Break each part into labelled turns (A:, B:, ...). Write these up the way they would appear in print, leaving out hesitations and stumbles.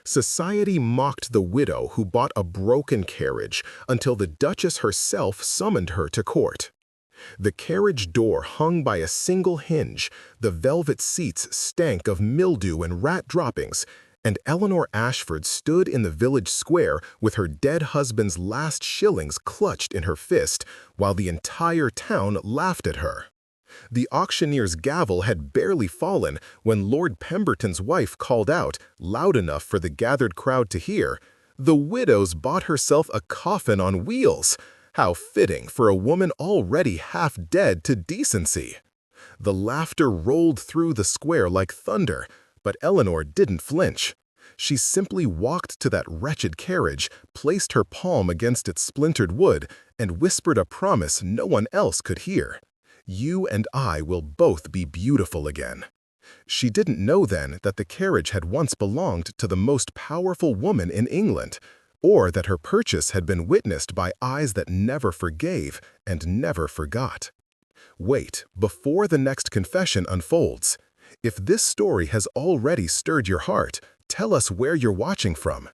A: Society mocked the widow who bought a broken carriage until the Duchess herself summoned her to court. The carriage door hung by a single hinge, the velvet seats stank of mildew and rat droppings, and Eleanor Ashford stood in the village square with her dead husband's last shillings clutched in her fist, while the entire town laughed at her. The auctioneer's gavel had barely fallen when Lord Pemberton's wife called out, loud enough for the gathered crowd to hear, "The widow's bought herself a coffin on wheels." How fitting for a woman already half dead to decency. The laughter rolled through the square like thunder, but Eleanor didn't flinch. She simply walked to that wretched carriage, placed her palm against its splintered wood, and whispered a promise no one else could hear. "You and I will both be beautiful again." She didn't know then that the carriage had once belonged to the most powerful woman in England, or that her purchase had been witnessed by eyes that never forgave and never forgot. Wait, before the next confession unfolds. If this story has already stirred your heart, tell us where you're watching from.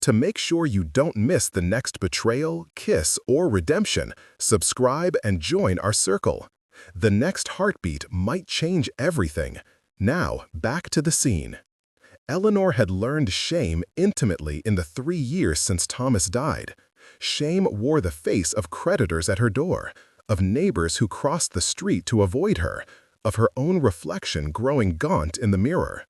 A: To make sure you don't miss the next betrayal, kiss, or redemption, subscribe and join our circle. The next heartbeat might change everything. Now, back to the scene. Eleanor had learned shame intimately in the 3 years since Thomas died. Shame wore the face of creditors at her door, of neighbors who crossed the street to avoid her, of her own reflection growing gaunt in the mirror.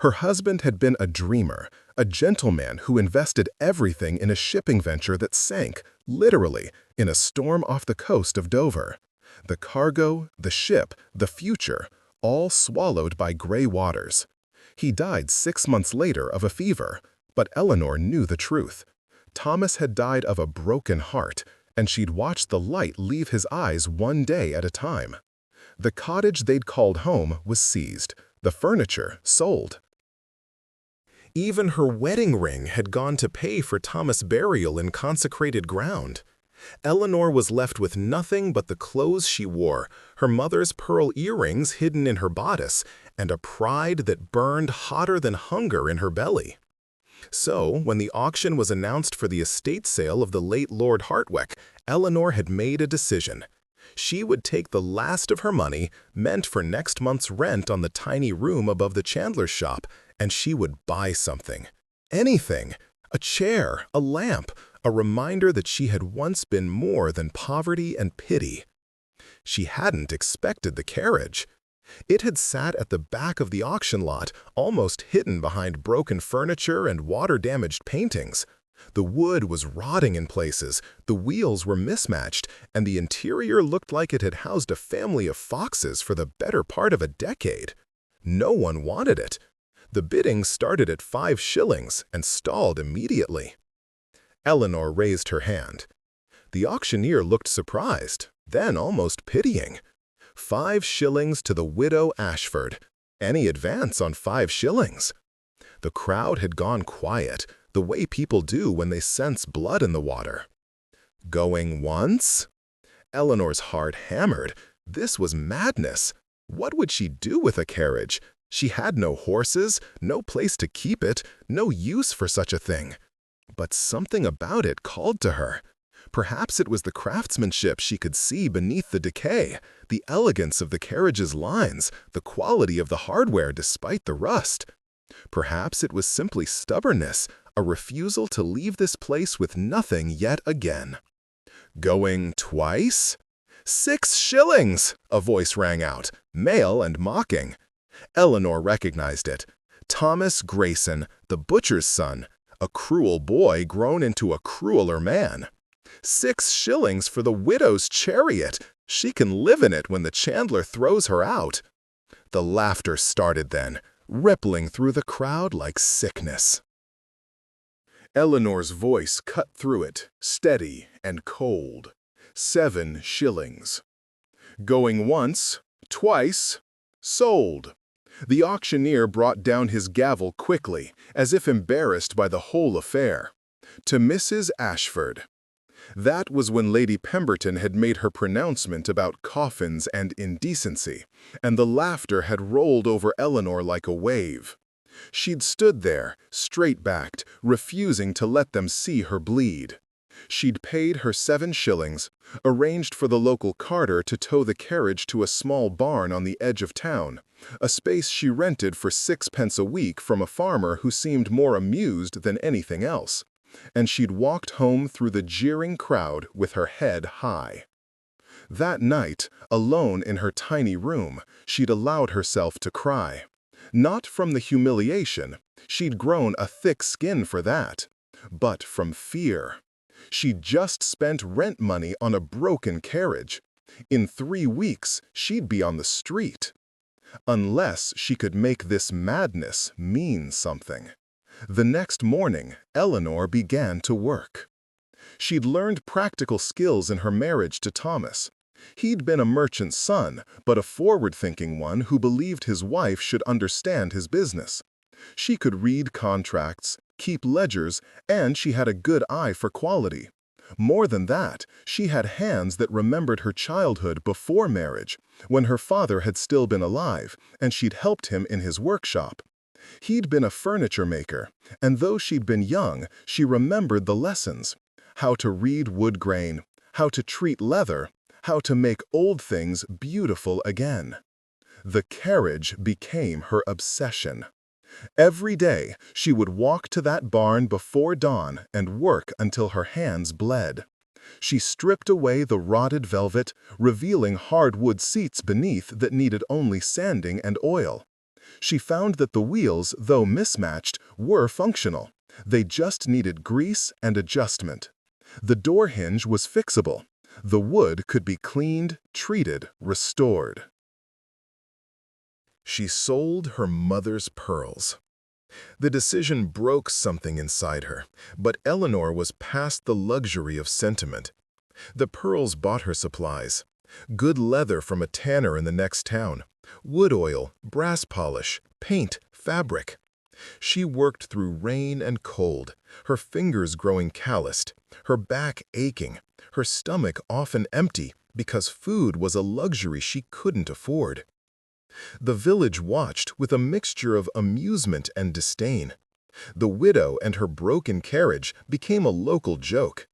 A: Her husband had been a dreamer, a gentleman who invested everything in a shipping venture that sank, literally, in a storm off the coast of Dover. The cargo, the ship, the future, all swallowed by gray waters. He died 6 months later of a fever, but Eleanor knew the truth. Thomas had died of a broken heart, and she'd watched the light leave his eyes one day at a time. The cottage they'd called home was seized, the furniture sold. Even her wedding ring had gone to pay for Thomas' burial in consecrated ground. Eleanor was left with nothing but the clothes she wore, her mother's pearl earrings hidden in her bodice, and a pride that burned hotter than hunger in her belly. So, when the auction was announced for the estate sale of the late Lord Hartwick, Eleanor had made a decision. She would take the last of her money, meant for next month's rent on the tiny room above the chandler's shop, and she would buy something. Anything. A chair, a lamp, a reminder that she had once been more than poverty and pity. She hadn't expected the carriage. It had sat at the back of the auction lot, almost hidden behind broken furniture and water-damaged paintings. The wood was rotting in places, the wheels were mismatched, and the interior looked like it had housed a family of foxes for the better part of a decade. No one wanted it. The bidding started at 5 shillings and stalled immediately. Eleanor raised her hand. The auctioneer looked surprised, then almost pitying. 5 shillings to the widow Ashford. Any advance on 5 shillings? The crowd had gone quiet, the way people do when they sense blood in the water. Going once? Eleanor's heart hammered. This was madness. What would she do with a carriage? She had no horses, no place to keep it, no use for such a thing. But something about it called to her. Perhaps it was the craftsmanship she could see beneath the decay, the elegance of the carriage's lines, the quality of the hardware despite the rust. Perhaps it was simply stubbornness, a refusal to leave this place with nothing yet again. Going twice? 6 shillings! A voice rang out, male and mocking. Eleanor recognized it. Thomas Grayson, the butcher's son, a cruel boy grown into a crueler man. 6 shillings for the widow's chariot. She can live in it when the chandler throws her out. The laughter started then, rippling through the crowd like sickness. Eleanor's voice cut through it, steady and cold. 7 shillings. Going once, twice, sold. The auctioneer brought down his gavel quickly, as if embarrassed by the whole affair. To Mrs. Ashford. That was when Lady Pemberton had made her pronouncement about coffins and indecency, and the laughter had rolled over Eleanor like a wave. She'd stood there, straight-backed, refusing to let them see her bleed. She'd paid her 7 shillings, arranged for the local carter to tow the carriage to a small barn on the edge of town, a space she rented for 6 pence a week from a farmer who seemed more amused than anything else, and she'd walked home through the jeering crowd with her head high. That night, alone in her tiny room, she'd allowed herself to cry. Not from the humiliation, she'd grown a thick skin for that, but from fear. She'd just spent rent money on a broken carriage. In 3 weeks, she'd be on the street. Unless she could make this madness mean something. The next morning, Eleanor began to work. She'd learned practical skills in her marriage to Thomas. He'd been a merchant's son, but a forward-thinking one who believed his wife should understand his business. She could read contracts, keep ledgers, and she had a good eye for quality. More than that, she had hands that remembered her childhood before marriage, when her father had still been alive, and she'd helped him in his workshop. He'd been a furniture maker, and though she'd been young, she remembered the lessons: how to read wood grain, how to treat leather, how to make old things beautiful again. The carriage became her obsession. Every day, she would walk to that barn before dawn and work until her hands bled. She stripped away the rotted velvet, revealing hardwood seats beneath that needed only sanding and oil. She found that the wheels, though mismatched, were functional. They just needed grease and adjustment. The door hinge was fixable. The wood could be cleaned, treated, restored. She sold her mother's pearls. The decision broke something inside her, but Eleanor was past the luxury of sentiment. The pearls bought her supplies: good leather from a tanner in the next town, wood oil, brass polish, paint, fabric. She worked through rain and cold, her fingers growing calloused, her back aching, her stomach often empty because food was a luxury she couldn't afford. The village watched with a mixture of amusement and disdain. The widow and her broken carriage became a local joke.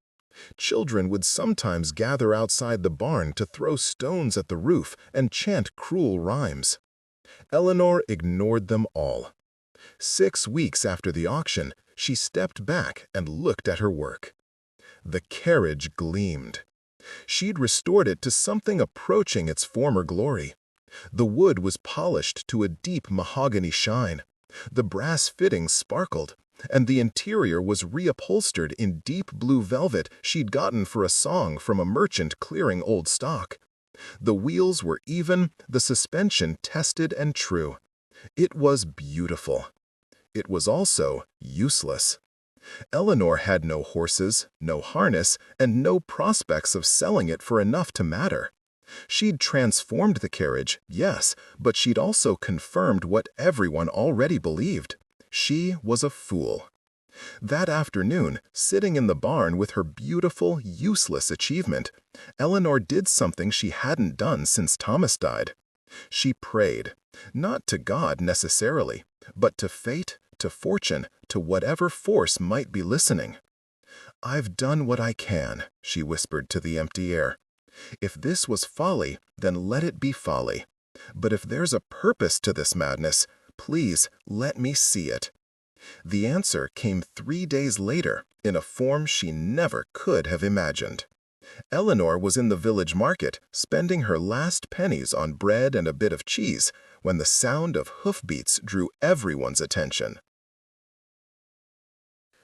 A: Children would sometimes gather outside the barn to throw stones at the roof and chant cruel rhymes. Eleanor ignored them all. 6 weeks after the auction, she stepped back and looked at her work. The carriage gleamed. She'd restored it to something approaching its former glory. The wood was polished to a deep mahogany shine. The brass fittings sparkled, and the interior was reupholstered in deep blue velvet she'd gotten for a song from a merchant clearing old stock. The wheels were even, the suspension tested and true. It was beautiful. It was also useless. Eleanor had no horses, no harness, and no prospects of selling it for enough to matter. She'd transformed the carriage, yes, but she'd also confirmed what everyone already believed. She was a fool. That afternoon, sitting in the barn with her beautiful, useless achievement, Eleanor did something she hadn't done since Thomas died. She prayed, not to God necessarily, but to fate, to fortune, to whatever force might be listening. "I've done what I can," she whispered to the empty air. "If this was folly, then let it be folly. But if there's a purpose to this madness, please let me see it." The answer came 3 days later in a form she never could have imagined. Eleanor was in the village market, spending her last pennies on bread and a bit of cheese, when the sound of hoofbeats drew everyone's attention.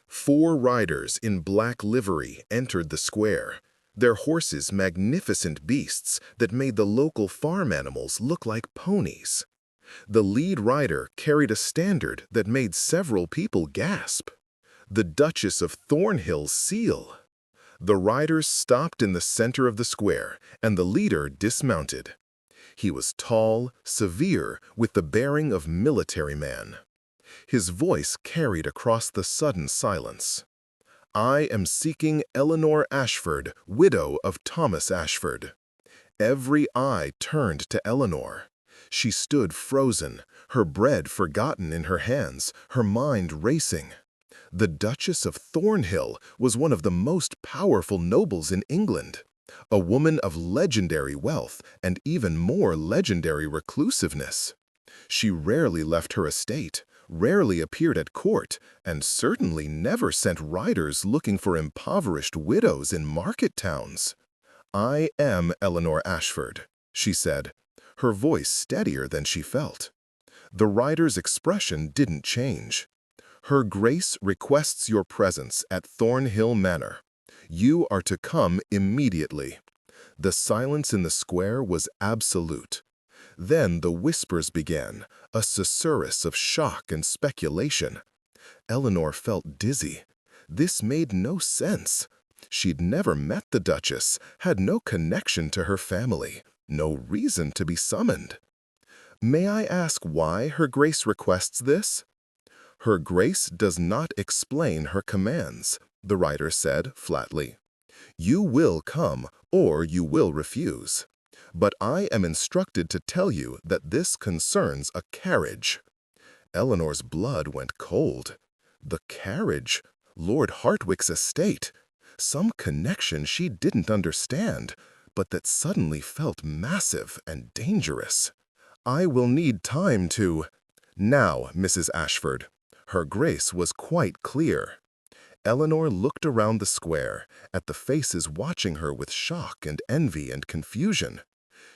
A: 4 riders in black livery entered the square, their horses magnificent beasts that made the local farm animals look like ponies. The lead rider carried a standard that made several people gasp: the Duchess of Thornhill's seal. The riders stopped in the center of the square, and the leader dismounted. He was tall, severe, with the bearing of military man. His voice carried across the sudden silence. "I am seeking Eleanor Ashford, widow of Thomas Ashford." Every eye turned to Eleanor. She stood frozen, her bread forgotten in her hands, her mind racing. The Duchess of Thornhill was one of the most powerful nobles in England, a woman of legendary wealth and even more legendary reclusiveness. She rarely left her estate, rarely appeared at court, and certainly never sent riders looking for impoverished widows in market towns. "I am Eleanor Ashford," she said, her voice steadier than she felt. The rider's expression didn't change. "Her Grace requests your presence at Thornhill Manor. You are to come immediately." The silence in the square was absolute. Then the whispers began, a susurrus of shock and speculation. Eleanor felt dizzy. This made no sense. She'd never met the Duchess, had no connection to her family, no reason to be summoned. "May I ask why Her Grace requests this?" "Her Grace does not explain her commands," the rider said flatly. "You will come, or you will refuse. But I am instructed to tell you that this concerns a carriage." Eleanor's blood went cold. The carriage? Lord Hartwick's estate? Some connection she didn't understand, but that suddenly felt massive and dangerous. "I will need time to—" "Now, Mrs. Ashford." Her Grace was quite clear. Eleanor looked around the square, at the faces watching her with shock and envy and confusion.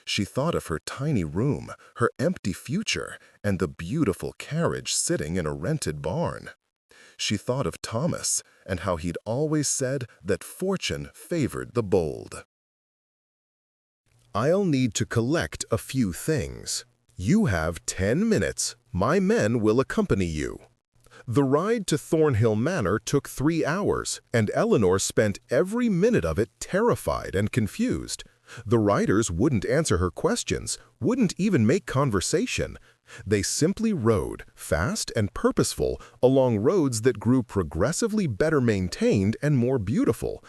A: She thought of her tiny room, her empty future, and the beautiful carriage sitting in a rented barn. She thought of Thomas and how he'd always said that fortune favored the bold. "I'll need to collect a few things. You have 10 minutes. My men will accompany you." The ride to Thornhill Manor took 3 hours, and Eleanor spent every minute of it terrified and confused. The riders wouldn't answer her questions, wouldn't even make conversation. They simply rode, fast and purposeful, along roads that grew progressively better maintained and more beautiful.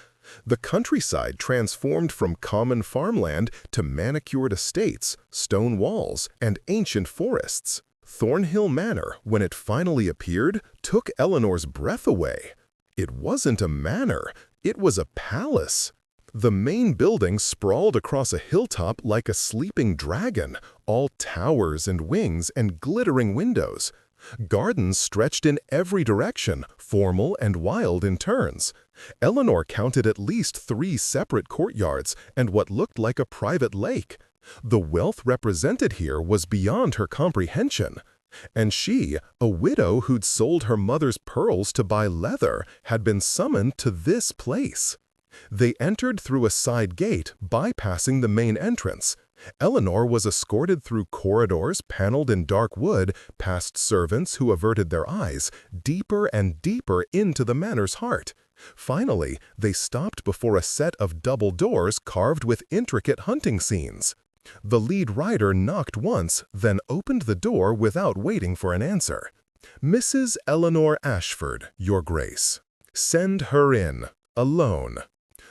A: The countryside transformed from common farmland to manicured estates, stone walls, and ancient forests. Thornhill Manor, when it finally appeared, took Eleanor's breath away. It wasn't a manor, it was a palace. The main building sprawled across a hilltop like a sleeping dragon, all towers and wings and glittering windows. Gardens stretched in every direction, formal and wild in turns. Eleanor counted at least 3 separate courtyards and what looked like a private lake. The wealth represented here was beyond her comprehension. And she, a widow who'd sold her mother's pearls to buy leather, had been summoned to this place. They entered through a side gate, bypassing the main entrance. Eleanor was escorted through corridors paneled in dark wood, past servants who averted their eyes, deeper and deeper into the manor's heart. Finally, they stopped before a set of double doors carved with intricate hunting scenes. The lead rider knocked once, then opened the door without waiting for an answer. "Mrs. Eleanor Ashford, Your Grace. Send her in, alone."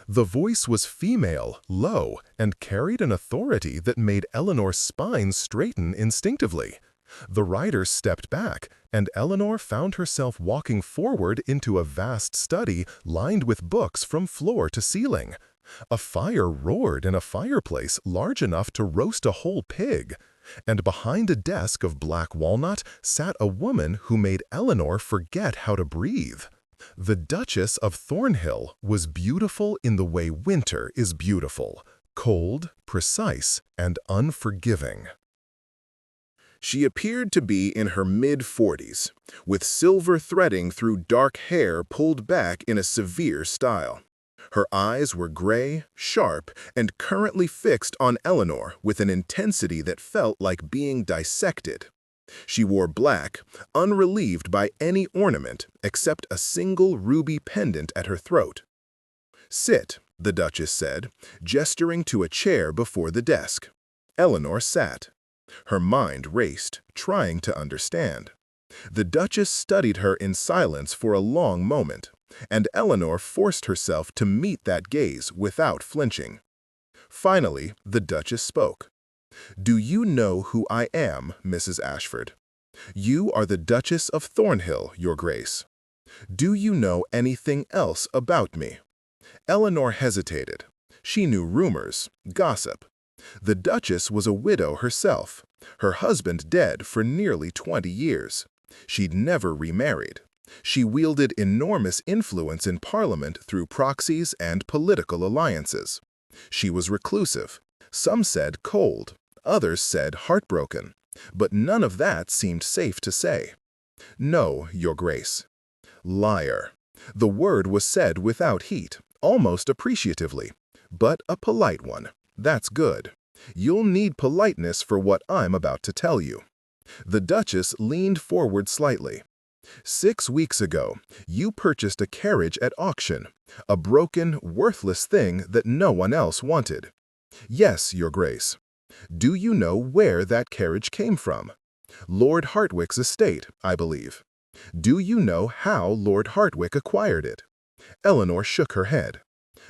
A: The voice was female, low, and carried an authority that made Eleanor's spine straighten instinctively. The rider stepped back, and Eleanor found herself walking forward into a vast study lined with books from floor to ceiling. A fire roared in a fireplace large enough to roast a whole pig, and behind a desk of black walnut sat a woman who made Eleanor forget how to breathe. The Duchess of Thornhill was beautiful in the way winter is beautiful, cold, precise, and unforgiving. She appeared to be in her mid-40s, with silver threading through dark hair pulled back in a severe style. Her eyes were gray, sharp, and currently fixed on Eleanor with an intensity that felt like being dissected. She wore black, unrelieved by any ornament except a single ruby pendant at her throat. "Sit," the Duchess said, gesturing to a chair before the desk. Eleanor sat. Her mind raced, trying to understand. The Duchess studied her in silence for a long moment, and Eleanor forced herself to meet that gaze without flinching. Finally, the Duchess spoke. Do you know who I am, Mrs. Ashford? You are the Duchess of Thornhill, Your Grace. Do you know anything else about me? Eleanor hesitated. She knew rumors, gossip. The Duchess was a widow herself, her husband dead for nearly 20 years. She'd never remarried. She wielded enormous influence in Parliament through proxies and political alliances. She was reclusive. Some said cold, others said heartbroken. But none of that seemed safe to say. No, Your Grace. Liar. The word was said without heat, almost appreciatively. But a polite one. That's good. You'll need politeness for what I'm about to tell you. The Duchess leaned forward slightly. 6 weeks ago, you purchased a carriage at auction, a broken, worthless thing that no one else wanted. Yes, Your Grace. Do you know where that carriage came from? Lord Hartwick's estate, I believe. Do you know how Lord Hartwick acquired it? Eleanor shook her head.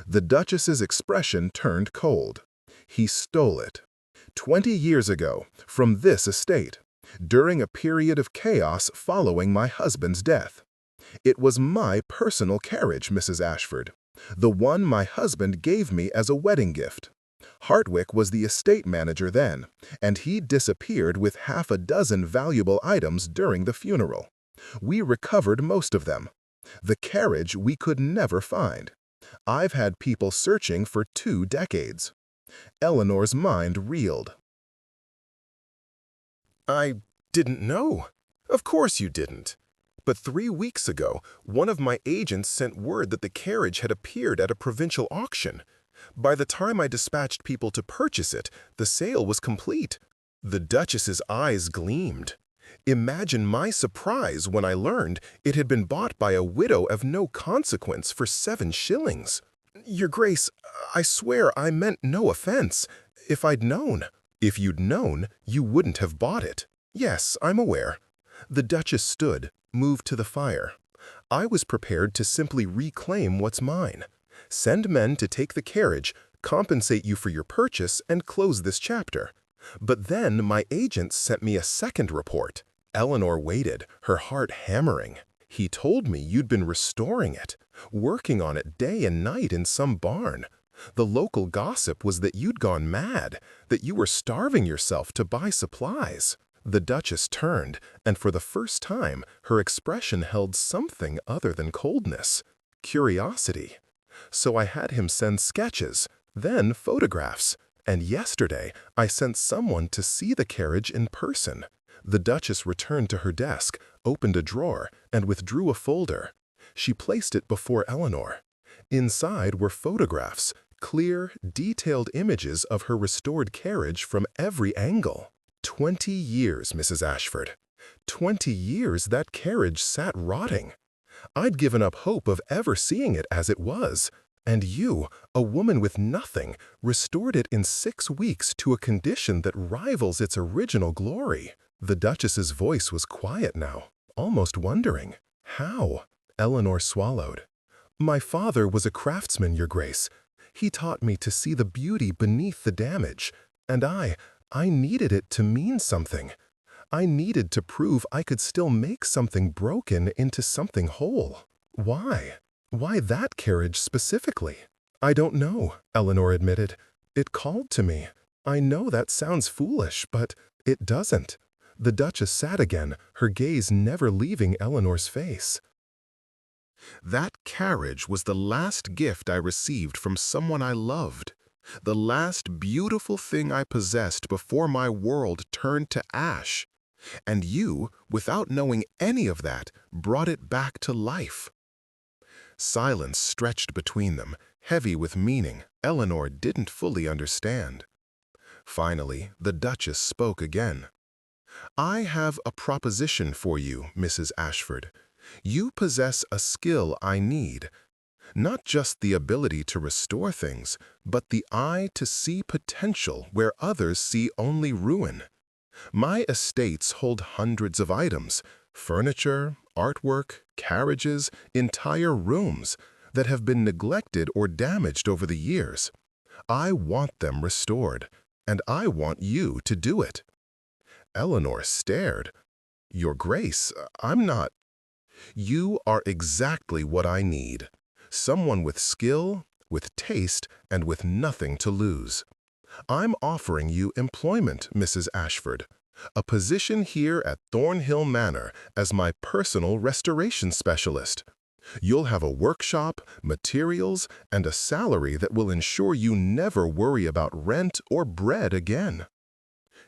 A: The Duchess's expression turned cold. He stole it. 20 years ago, from this estate, during a period of chaos following my husband's death. It was my personal carriage, Mrs. Ashford, the one my husband gave me as a wedding gift. Hartwick was the estate manager then, and he disappeared with half a dozen valuable items during the funeral. We recovered most of them. The carriage we could never find. I've had people searching for 2 decades. Eleanor's mind reeled. I didn't know. Of course you didn't. But 3 weeks ago, one of my agents sent word that the carriage had appeared at a provincial auction. By the time I dispatched people to purchase it, the sale was complete. The Duchess's eyes gleamed. Imagine my surprise when I learned it had been bought by a widow of no consequence for 7 shillings. Your Grace, I swear I meant no offense. If I'd known. If you'd known, you wouldn't have bought it. Yes, I'm aware. The Duchess stood, moved to the fire. I was prepared to simply reclaim what's mine. Send men to take the carriage, compensate you for your purchase, and close this chapter. But then my agent sent me a second report. Eleanor waited, her heart hammering. He told me you'd been restoring it, working on it day and night in some barn. The local gossip was that you'd gone mad, that you were starving yourself to buy supplies. The Duchess turned, and for the first time, her expression held something other than coldness, curiosity. So I had him send sketches, then photographs, and yesterday I sent someone to see the carriage in person. The Duchess returned to her desk, opened a drawer, and withdrew a folder. She placed it before Eleanor. Inside were photographs, clear, detailed images of her restored carriage from every angle. 20 years, Mrs. Ashford. 20 years that carriage sat rotting. I'd given up hope of ever seeing it as it was. And you, a woman with nothing, restored it in 6 weeks to a condition that rivals its original glory. The Duchess's voice was quiet now, almost wondering. How? Eleanor swallowed. My father was a craftsman, Your Grace. He taught me to see the beauty beneath the damage, and I needed it to mean something. I needed to prove I could still make something broken into something whole. Why? Why that carriage specifically? I don't know, Eleanor admitted. It called to me. I know that sounds foolish, but it doesn't. The Duchess sat again, her gaze never leaving Eleanor's face. That carriage was the last gift I received from someone I loved. The last beautiful thing I possessed before my world turned to ash. And you, without knowing any of that, brought it back to life. Silence stretched between them, heavy with meaning Eleanor didn't fully understand. Finally, the Duchess spoke again. I have a proposition for you, Mrs. Ashford. You possess a skill I need. Not just the ability to restore things, but the eye to see potential where others see only ruin. My estates hold hundreds of items, furniture, artwork, carriages, entire rooms that have been neglected or damaged over the years. I want them restored. and I want you to do it." Eleanor stared. "Your Grace, I'm not—" "You are exactly what I need. Someone with skill, with taste, and with nothing to lose. I'm offering you employment, Mrs. Ashford, a position here at Thornhill Manor as my personal restoration specialist. You'll have a workshop, materials, and a salary that will ensure you never worry about rent or bread again."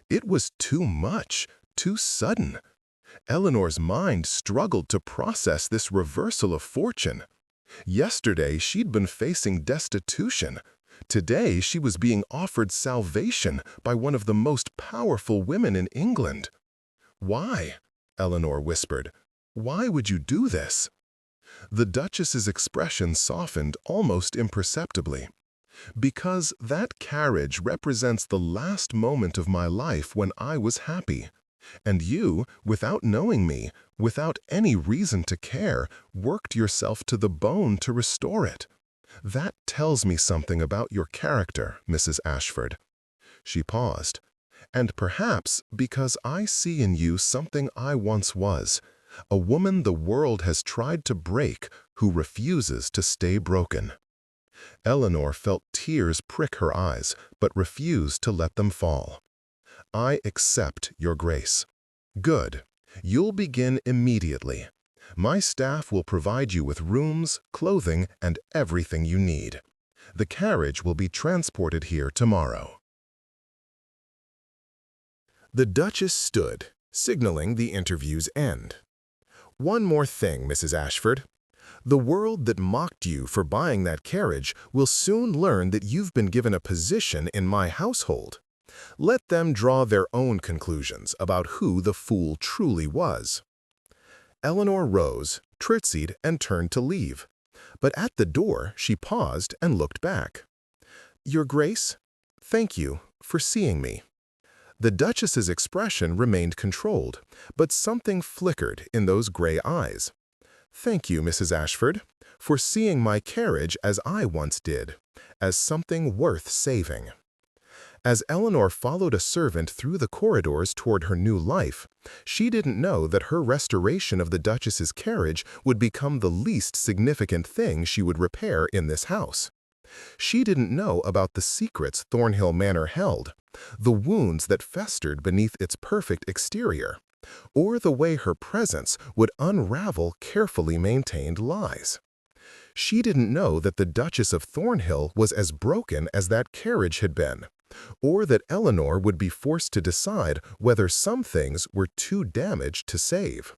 A: It was too much, too sudden. Eleanor's mind struggled to process this reversal of fortune. Yesterday, she'd been facing destitution. Today, she was being offered salvation by one of the most powerful women in England. "Why?" Eleanor whispered. "Why would you do this?" The Duchess's expression softened almost imperceptibly. "Because that carriage represents the last moment of my life when I was happy. And you, without knowing me, without any reason to care, worked yourself to the bone to restore it. That tells me something about your character, Mrs. Ashford." She paused. "And perhaps because I see in you something I once was, a woman the world has tried to break who refuses to stay broken." Eleanor felt tears prick her eyes, but refused to let them fall. "I accept, Your Grace." "Good. You'll begin immediately. My staff will provide you with rooms, clothing, and everything you need. The carriage will be transported here tomorrow." The Duchess stood, signaling the interview's end. "One more thing, Mrs. Ashford. The world that mocked you for buying that carriage will soon learn that you've been given a position in my household. Let them draw their own conclusions about who the fool truly was." Eleanor rose, curtsied, and turned to leave. But at the door, she paused and looked back. "Your Grace, thank you for seeing me." The Duchess's expression remained controlled, but something flickered in those gray eyes. "Thank you, Mrs. Ashford, for seeing my carriage as I once did, as something worth saving." As Eleanor followed a servant through the corridors toward her new life, she didn't know that her restoration of the Duchess's carriage would become the least significant thing she would repair in this house. She didn't know about the secrets Thornhill Manor held, the wounds that festered beneath its perfect exterior, or the way her presence would unravel carefully maintained lies. She didn't know that the Duchess of Thornhill was as broken as that carriage had been, or that Eleanor would be forced to decide whether some things were too damaged to save.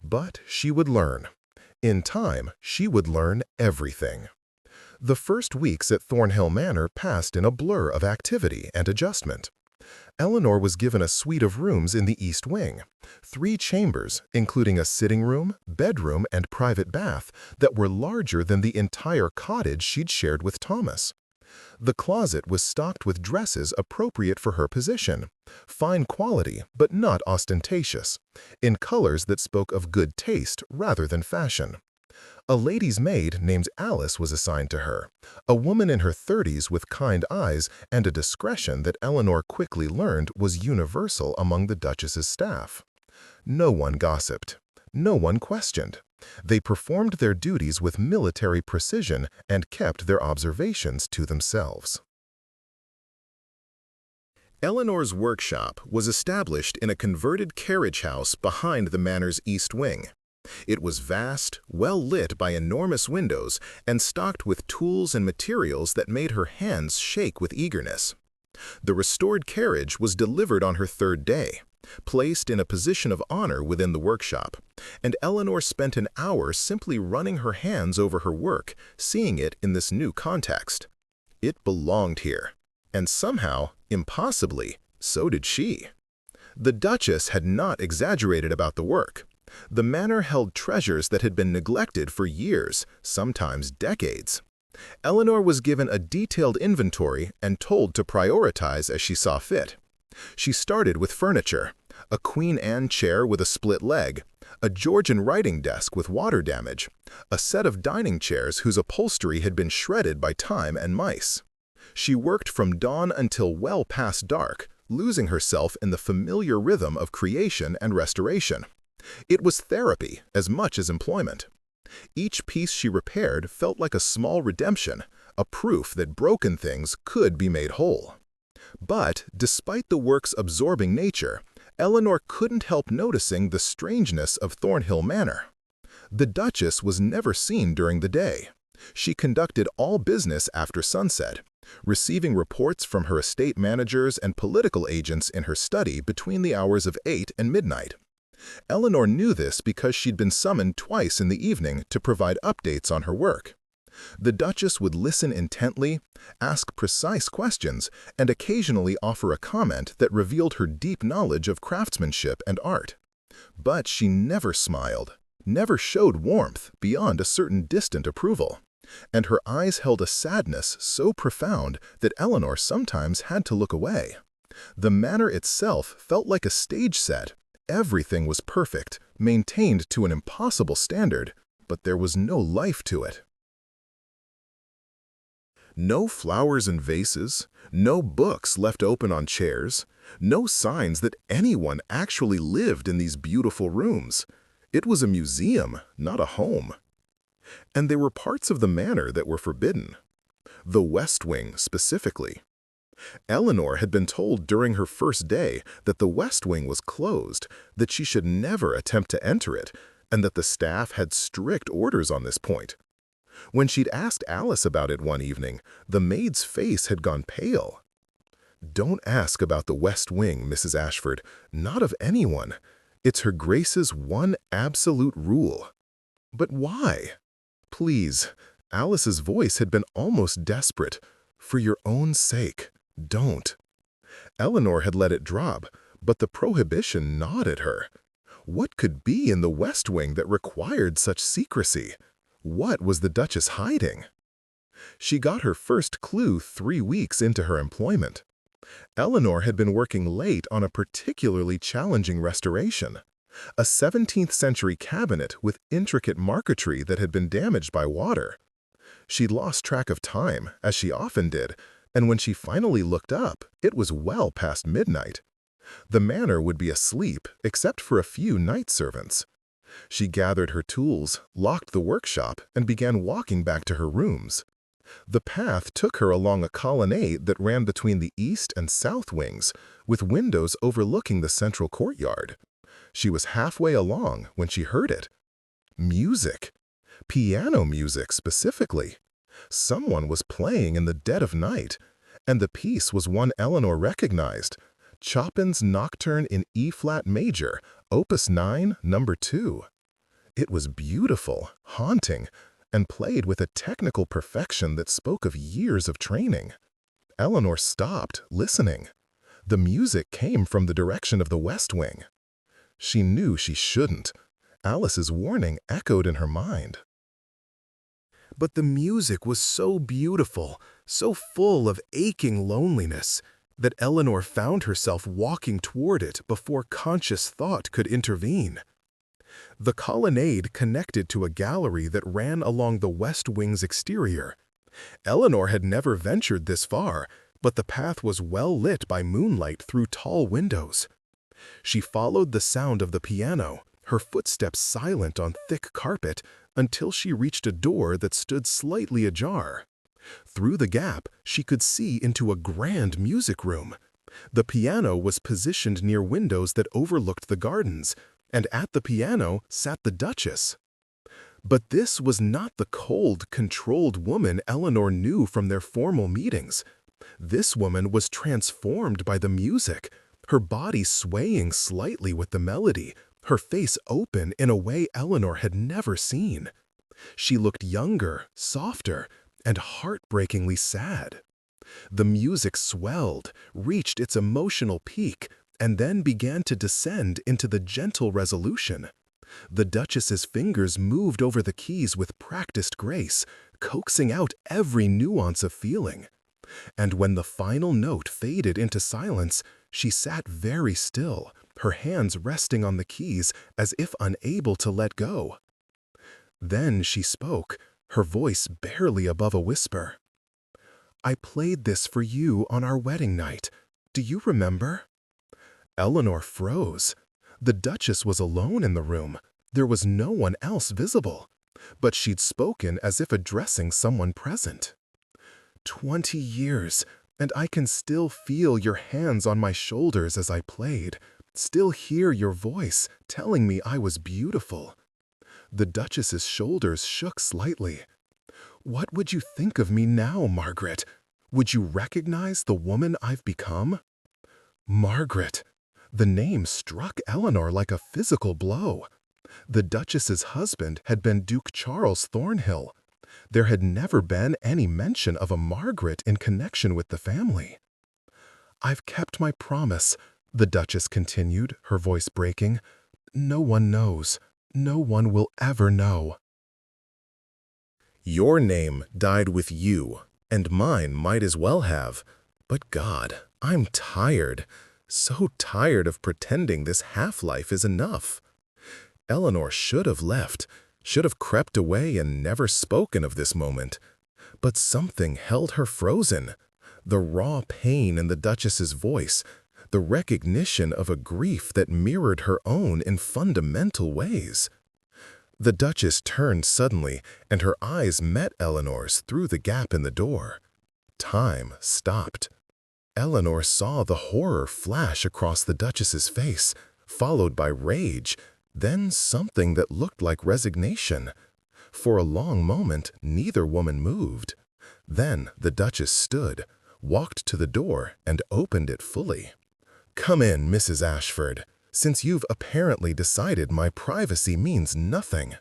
A: But she would learn. In time, she would learn everything. The first weeks at Thornhill Manor passed in a blur of activity and adjustment. Eleanor was given a suite of rooms in the East Wing, 3 chambers, including a sitting room, bedroom, and private bath that were larger than the entire cottage she'd shared with Thomas. The closet was stocked with dresses appropriate for her position, fine quality but not ostentatious, in colors that spoke of good taste rather than fashion. A lady's maid named Alice was assigned to her, a woman in her 30s with kind eyes and a discretion that Eleanor quickly learned was universal among the Duchess's staff. No one gossiped. No one questioned. They performed their duties with military precision and kept their observations to themselves. Eleanor's workshop was established in a converted carriage house behind the manor's east wing. It was vast, well lit by enormous windows, and stocked with tools and materials that made her hands shake with eagerness. The restored carriage was delivered on her 3rd day, placed in a position of honor within the workshop, and Eleanor spent an hour simply running her hands over her work, seeing it in this new context. It belonged here, and somehow, impossibly, so did she. The Duchess had not exaggerated about the work. The manor held treasures that had been neglected for years, sometimes decades. Eleanor was given a detailed inventory and told to prioritize as she saw fit. She started with furniture, a Queen Anne chair with a split leg, a Georgian writing desk with water damage, a set of dining chairs whose upholstery had been shredded by time and mice. She worked from dawn until well past dark, losing herself in the familiar rhythm of creation and restoration. It was therapy as much as employment. Each piece she repaired felt like a small redemption, a proof that broken things could be made whole. But, despite the work's absorbing nature, Eleanor couldn't help noticing the strangeness of Thornhill Manor. The Duchess was never seen during the day. She conducted all business after sunset, receiving reports from her estate managers and political agents in her study between the hours of 8 and midnight. Eleanor knew this because she'd been summoned twice in the evening to provide updates on her work. The Duchess would listen intently, ask precise questions, and occasionally offer a comment that revealed her deep knowledge of craftsmanship and art. But she never smiled, never showed warmth beyond a certain distant approval, and her eyes held a sadness so profound that Eleanor sometimes had to look away. The manor itself felt like a stage set. Everything was perfect, maintained to an impossible standard, but there was no life to it. No flowers in vases, no books left open on chairs, no signs that anyone actually lived in these beautiful rooms. It was a museum, not a home. And there were parts of the manor that were forbidden. The West Wing, specifically. Eleanor had been told during her first day that the West Wing was closed, that she should never attempt to enter it, and that the staff had strict orders on this point. When she'd asked Alice about it one evening, the maid's face had gone pale. "Don't ask about the West Wing, Mrs. Ashford, not of anyone. It's Her Grace's one absolute rule." "But why?" "Please," Alice's voice had been almost desperate. "For your own sake, don't." Eleanor had let it drop, but the prohibition gnawed at her. What could be in the West Wing that required such secrecy? What was the Duchess hiding? She got her first clue 3 weeks into her employment. Eleanor had been working late on a particularly challenging restoration, a 17th-century cabinet with intricate marquetry that had been damaged by water. She'd lost track of time, as she often did, and when she finally looked up, it was well past midnight. The manor would be asleep, except for a few night servants. She gathered her tools, locked the workshop, and began walking back to her rooms. The path took her along a colonnade that ran between the east and south wings, with windows overlooking the central courtyard. She was halfway along when she heard it. Music. Piano music, specifically. Someone was playing in the dead of night, and the piece was one Eleanor recognized. Chopin's Nocturne in E-flat major, Opus 9, No. 2. It was beautiful, haunting, and played with a technical perfection that spoke of years of training. Eleanor stopped, listening. The music came from the direction of the West Wing. She knew she shouldn't. Alice's warning echoed in her mind. But the music was so beautiful, so full of aching loneliness, that Eleanor found herself walking toward it before conscious thought could intervene. The colonnade connected to a gallery that ran along the West Wing's exterior. Eleanor had never ventured this far, but the path was well lit by moonlight through tall windows. She followed the sound of the piano, her footsteps silent on thick carpet, until she reached a door that stood slightly ajar. Through the gap, she could see into a grand music room. The piano was positioned near windows that overlooked the gardens, and at the piano sat the Duchess. But this was not the cold, controlled woman Eleanor knew from their formal meetings. This woman was transformed by the music, her body swaying slightly with the melody, her face open in a way Eleanor had never seen. She looked younger, softer, and heartbreakingly sad. The music swelled, reached its emotional peak, and then began to descend into the gentle resolution. The Duchess's fingers moved over the keys with practiced grace, coaxing out every nuance of feeling. And when the final note faded into silence, she sat very still, her hands resting on the keys as if unable to let go. Then she spoke, her voice barely above a whisper. I played this for you on our wedding night. Do you remember?" Eleanor froze. The Duchess was alone in the room. There was no one else visible. But she'd spoken as if addressing someone present. 20 years, and I can still feel your hands on my shoulders as I played, still hear your voice telling me I was beautiful. The Duchess's shoulders shook slightly. "What would you think of me now, Margaret? Would you recognize the woman I've become?" Margaret. The name struck Eleanor like a physical blow. The Duchess's husband had been Duke Charles Thornhill. There had never been any mention of a Margaret in connection with the family. "I've kept my promise," the Duchess continued, her voice breaking. "No one knows. No one will ever know." Your name died with you, and mine might as well have. But God, I'm tired. So tired of pretending this half-life is enough. Eleanor should have left, should have crept away and never spoken of this moment. But something held her frozen. The raw pain in the Duchess's voice, the recognition of a grief that mirrored her own in fundamental ways. The Duchess turned suddenly, and her eyes met Eleanor's through the gap in the door. Time stopped. Eleanor saw the horror flash across the Duchess's face, followed by rage, then something that looked like resignation. For a long moment, neither woman moved. Then the Duchess stood, walked to the door, and opened it fully. "Come in, Mrs. Ashford, since you've apparently decided my privacy means nothing."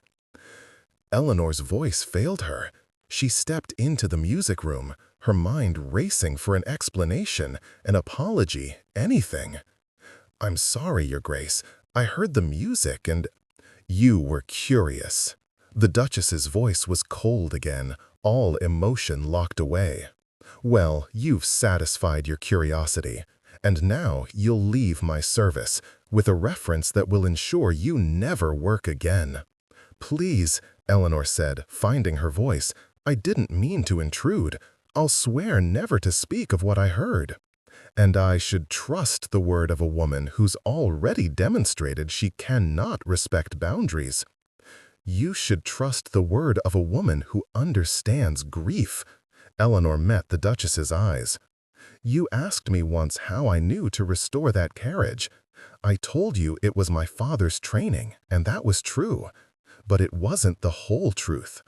A: Eleanor's voice failed her. She stepped into the music room, her mind racing for an explanation, an apology, anything. "I'm sorry, Your Grace. I heard the music and—" "You were curious." The Duchess's voice was cold again, all emotion locked away. "Well, you've satisfied your curiosity, and now you'll leave my service, with a reference that will ensure you never work again." "Please," Eleanor said, finding her voice, "I didn't mean to intrude. I'll swear never to speak of what I heard." "And I should trust the word of a woman who's already demonstrated she cannot respect boundaries." "You should trust the word of a woman who understands grief." Eleanor met the Duchess's eyes. "You asked me once how I knew to restore that carriage. I told you it was my father's training, and that was true. But it wasn't the whole truth.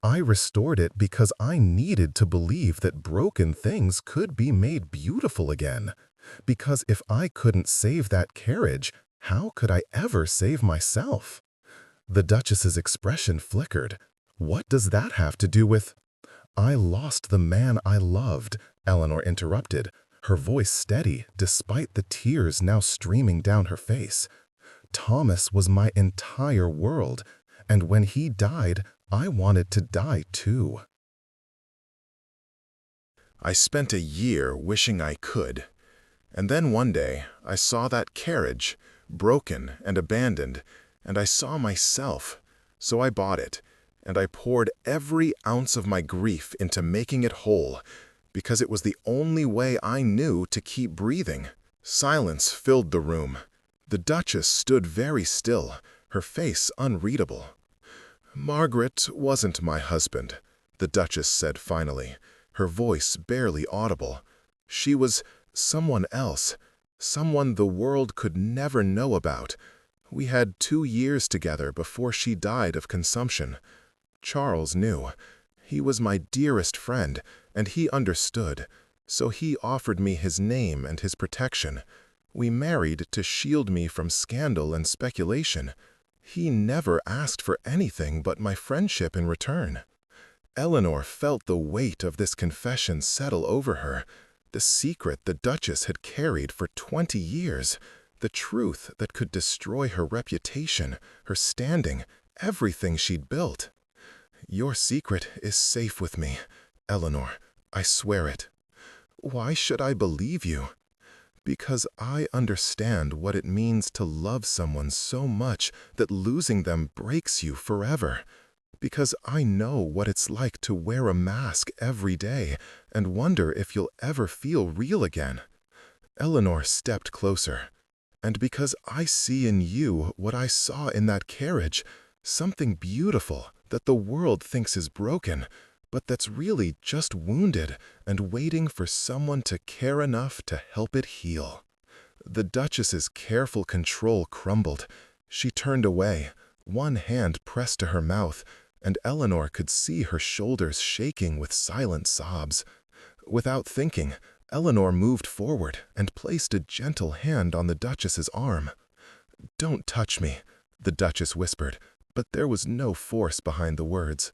A: I restored it because I needed to believe that broken things could be made beautiful again. Because if I couldn't save that carriage, how could I ever save myself?" The Duchess's expression flickered. "What does that have to do with—" "I lost the man I loved," Eleanor interrupted, her voice steady despite the tears now streaming down her face. "Thomas was my entire world, and when he died, I wanted to die too." "I spent a year wishing I could. And then one day, I saw that carriage, broken and abandoned, and I saw myself. So I bought it, and I poured every ounce of my grief into making it whole, because it was the only way I knew to keep breathing." Silence filled the room. The Duchess stood very still, her face unreadable. "Margaret wasn't my husband," the Duchess said finally, her voice barely audible. "She was someone else, someone the world could never know about. We had 2 years together before she died of consumption. Charles knew. He was my dearest friend, and he understood, so he offered me his name and his protection. We married to shield me from scandal and speculation. He never asked for anything but my friendship in return." Eleanor felt the weight of this confession settle over her, the secret the Duchess had carried for 20 years, the truth that could destroy her reputation, her standing, everything she'd built. "Your secret is safe with me, Eleanor, I swear it." "Why should I believe you?" "Because I understand what it means to love someone so much that losing them breaks you forever. Because I know what it's like to wear a mask every day and wonder if you'll ever feel real again. Eleanor stepped closer. And because I see in you what I saw in that carriage, something beautiful that the world thinks is broken, but that's really just wounded and waiting for someone to care enough to help it heal. The Duchess's careful control crumbled. She turned away, one hand pressed to her mouth, and Eleanor could see her shoulders shaking with silent sobs. Without thinking, Eleanor moved forward and placed a gentle hand on the Duchess's arm. "Don't touch me," the Duchess whispered, but there was no force behind the words.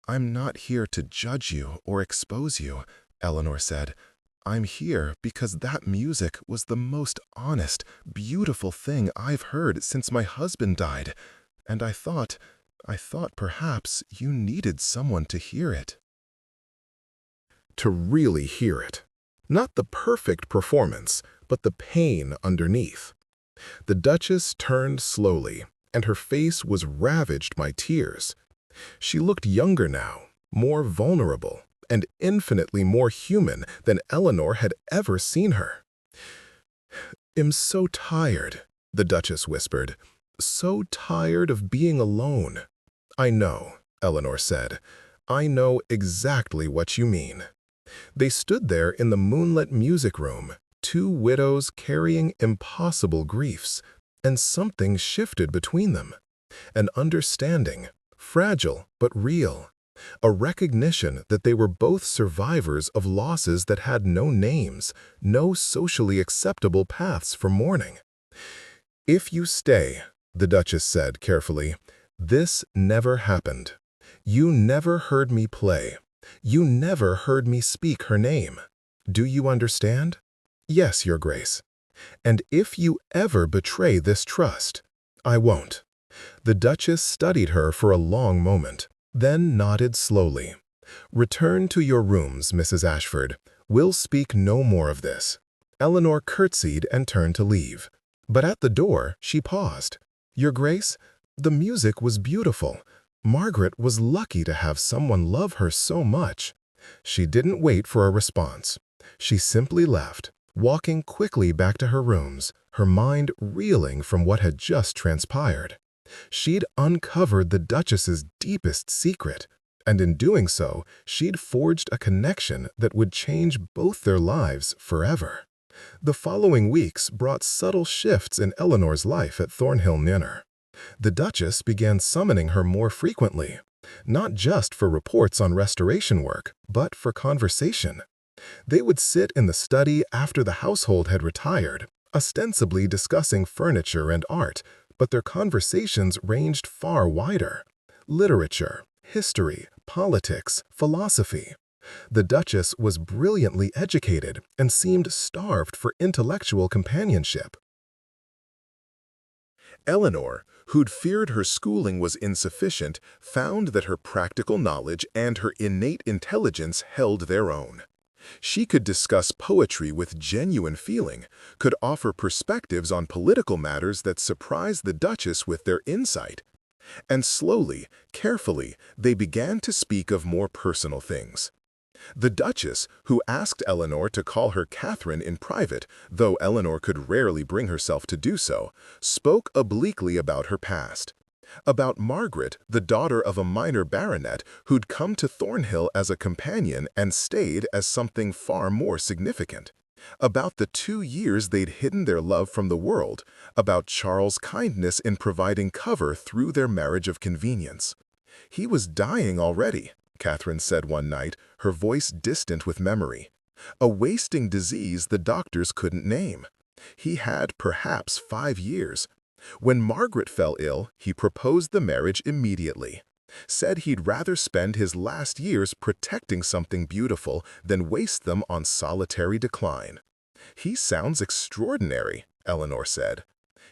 A: "I'm not here to judge you or expose you," Eleanor said. "I'm here because that music was the most honest, beautiful thing I've heard since my husband died, and I thought perhaps you needed someone to hear it." To really hear it. Not the perfect performance, but the pain underneath. The Duchess turned slowly, and her face was ravaged by tears. She looked younger now, more vulnerable, and infinitely more human than Eleanor had ever seen her. "I'm so tired," the Duchess whispered. "So tired of being alone." "I know," Eleanor said. "I know exactly what you mean." They stood there in the moonlit music room, two widows carrying impossible griefs, and something shifted between them. An understanding, fragile but real. A recognition that they were both survivors of losses that had no names, no socially acceptable paths for mourning. "If you stay," the Duchess said carefully, "this never happened. You never heard me play. You never heard me speak her name. Do you understand?" "Yes, Your Grace." "And if you ever betray this trust—" "I won't." The Duchess studied her for a long moment, then nodded slowly. "Return to your rooms, Mrs. Ashford. We'll speak no more of this." Eleanor curtsied and turned to leave. But at the door, she paused. "Your Grace, the music was beautiful. Margaret was lucky to have someone love her so much." She didn't wait for a response. She simply left, walking quickly back to her rooms, her mind reeling from what had just transpired. She'd uncovered the Duchess's deepest secret, and in doing so, she'd forged a connection that would change both their lives forever. The following weeks brought subtle shifts in Eleanor's life at Thornhill Manor. The Duchess began summoning her more frequently, not just for reports on restoration work, but for conversation. They would sit in the study after the household had retired, ostensibly discussing furniture and art, but their conversations ranged far wider. Literature, history, politics, philosophy. The Duchess was brilliantly educated and seemed starved for intellectual companionship. Eleanor, who'd feared her schooling was insufficient, found that her practical knowledge and her innate intelligence held their own. She could discuss poetry with genuine feeling, could offer perspectives on political matters that surprised the Duchess with their insight. And slowly, carefully, they began to speak of more personal things. The Duchess, who asked Eleanor to call her Catherine in private, though Eleanor could rarely bring herself to do so, spoke obliquely about her past. About Margaret, the daughter of a minor baronet who'd come to Thornhill as a companion and stayed as something far more significant. About the 2 years they'd hidden their love from the world, about Charles' kindness in providing cover through their marriage of convenience. "He was dying already," Catherine said one night, her voice distant with memory. "A wasting disease the doctors couldn't name. He had perhaps 5 years. When Margaret fell ill, he proposed the marriage immediately. Said he'd rather spend his last years protecting something beautiful than waste them on solitary decline." "He sounds extraordinary," Eleanor said.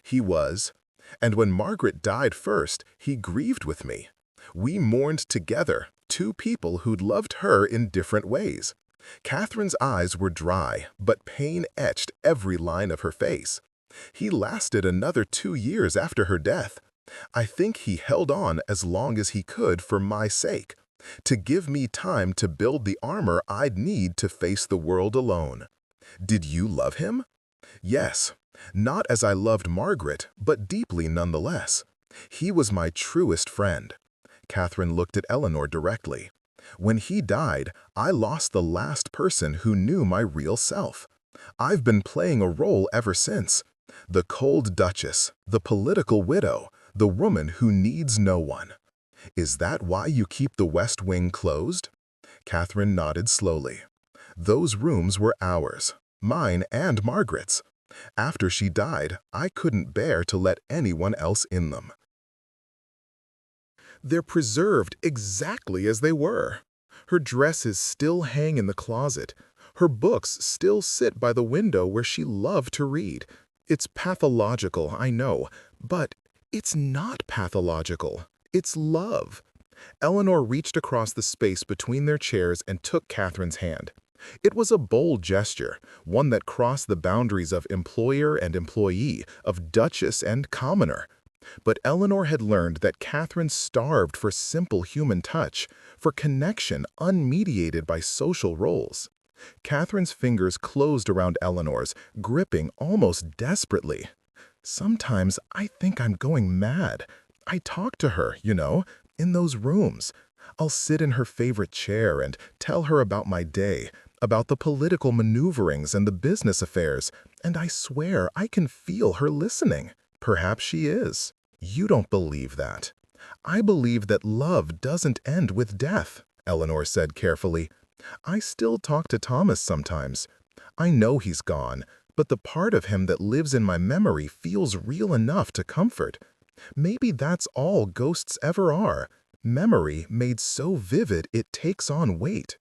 A: "He was. And when Margaret died first, he grieved with me. We mourned together, 2 people who'd loved her in different ways." Catherine's eyes were dry, but pain etched every line of her face. "He lasted another 2 years after her death. I think he held on as long as he could for my sake, to give me time to build the armor I'd need to face the world alone. Did you love him? Yes, not as I loved Margaret, but deeply nonetheless. He was my truest friend. Catherine looked at Eleanor directly. When he died, I lost the last person who knew my real self. I've been playing a role ever since. The cold duchess, the political widow, the woman who needs no one. Is that why you keep the West Wing closed? Catherine nodded slowly. Those rooms were ours, mine and Margaret's. After she died, I couldn't bear to let anyone else in them. They're preserved exactly as they were. Her dresses still hang in the closet. Her books still sit by the window where she loved to read. It's pathological, I know, but it's not pathological. It's love. Eleanor reached across the space between their chairs and took Catherine's hand. It was a bold gesture, one that crossed the boundaries of employer and employee, of duchess and commoner. But Eleanor had learned that Catherine starved for simple human touch, for connection unmediated by social roles. Catherine's fingers closed around Eleanor's, gripping almost desperately. Sometimes I think I'm going mad. I talk to her, in those rooms. I'll sit in her favorite chair and tell her about my day, about the political maneuverings and the business affairs, and I swear I can feel her listening. Perhaps she is. You don't believe that. I believe that love doesn't end with death, Eleanor said carefully. I still talk to Thomas sometimes. I know he's gone, but the part of him that lives in my memory feels real enough to comfort. Maybe that's all ghosts ever are, memory made so vivid it takes on weight.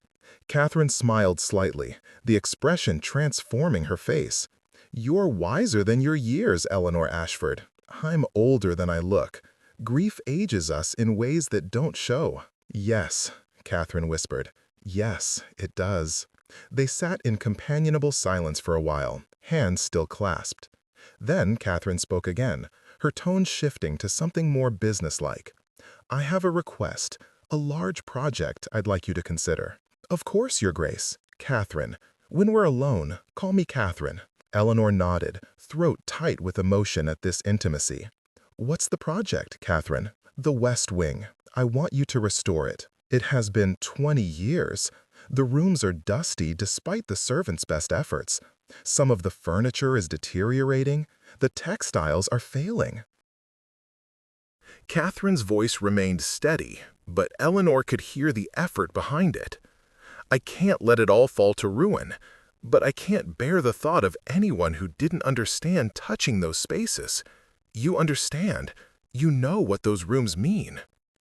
A: Catherine smiled slightly, the expression transforming her face. You're wiser than your years, Eleanor Ashford. I'm older than I look. Grief ages us in ways that don't show. Yes, Catherine whispered. Yes, it does. They sat in companionable silence for a while, hands still clasped. Then Catherine spoke again, her tone shifting to something more businesslike. I have a request, a large project I'd like you to consider. Of course, Your Grace. Catherine. When we're alone, call me Catherine. Eleanor nodded, throat tight with emotion at this intimacy. What's the project, Catherine? The West Wing. I want you to restore it. It has been 20 years. The rooms are dusty despite the servants' best efforts. Some of the furniture is deteriorating. The textiles are failing. Catherine's voice remained steady, but Eleanor could hear the effort behind it. I can't let it all fall to ruin, but I can't bear the thought of anyone who didn't understand touching those spaces. You understand. You know what those rooms mean.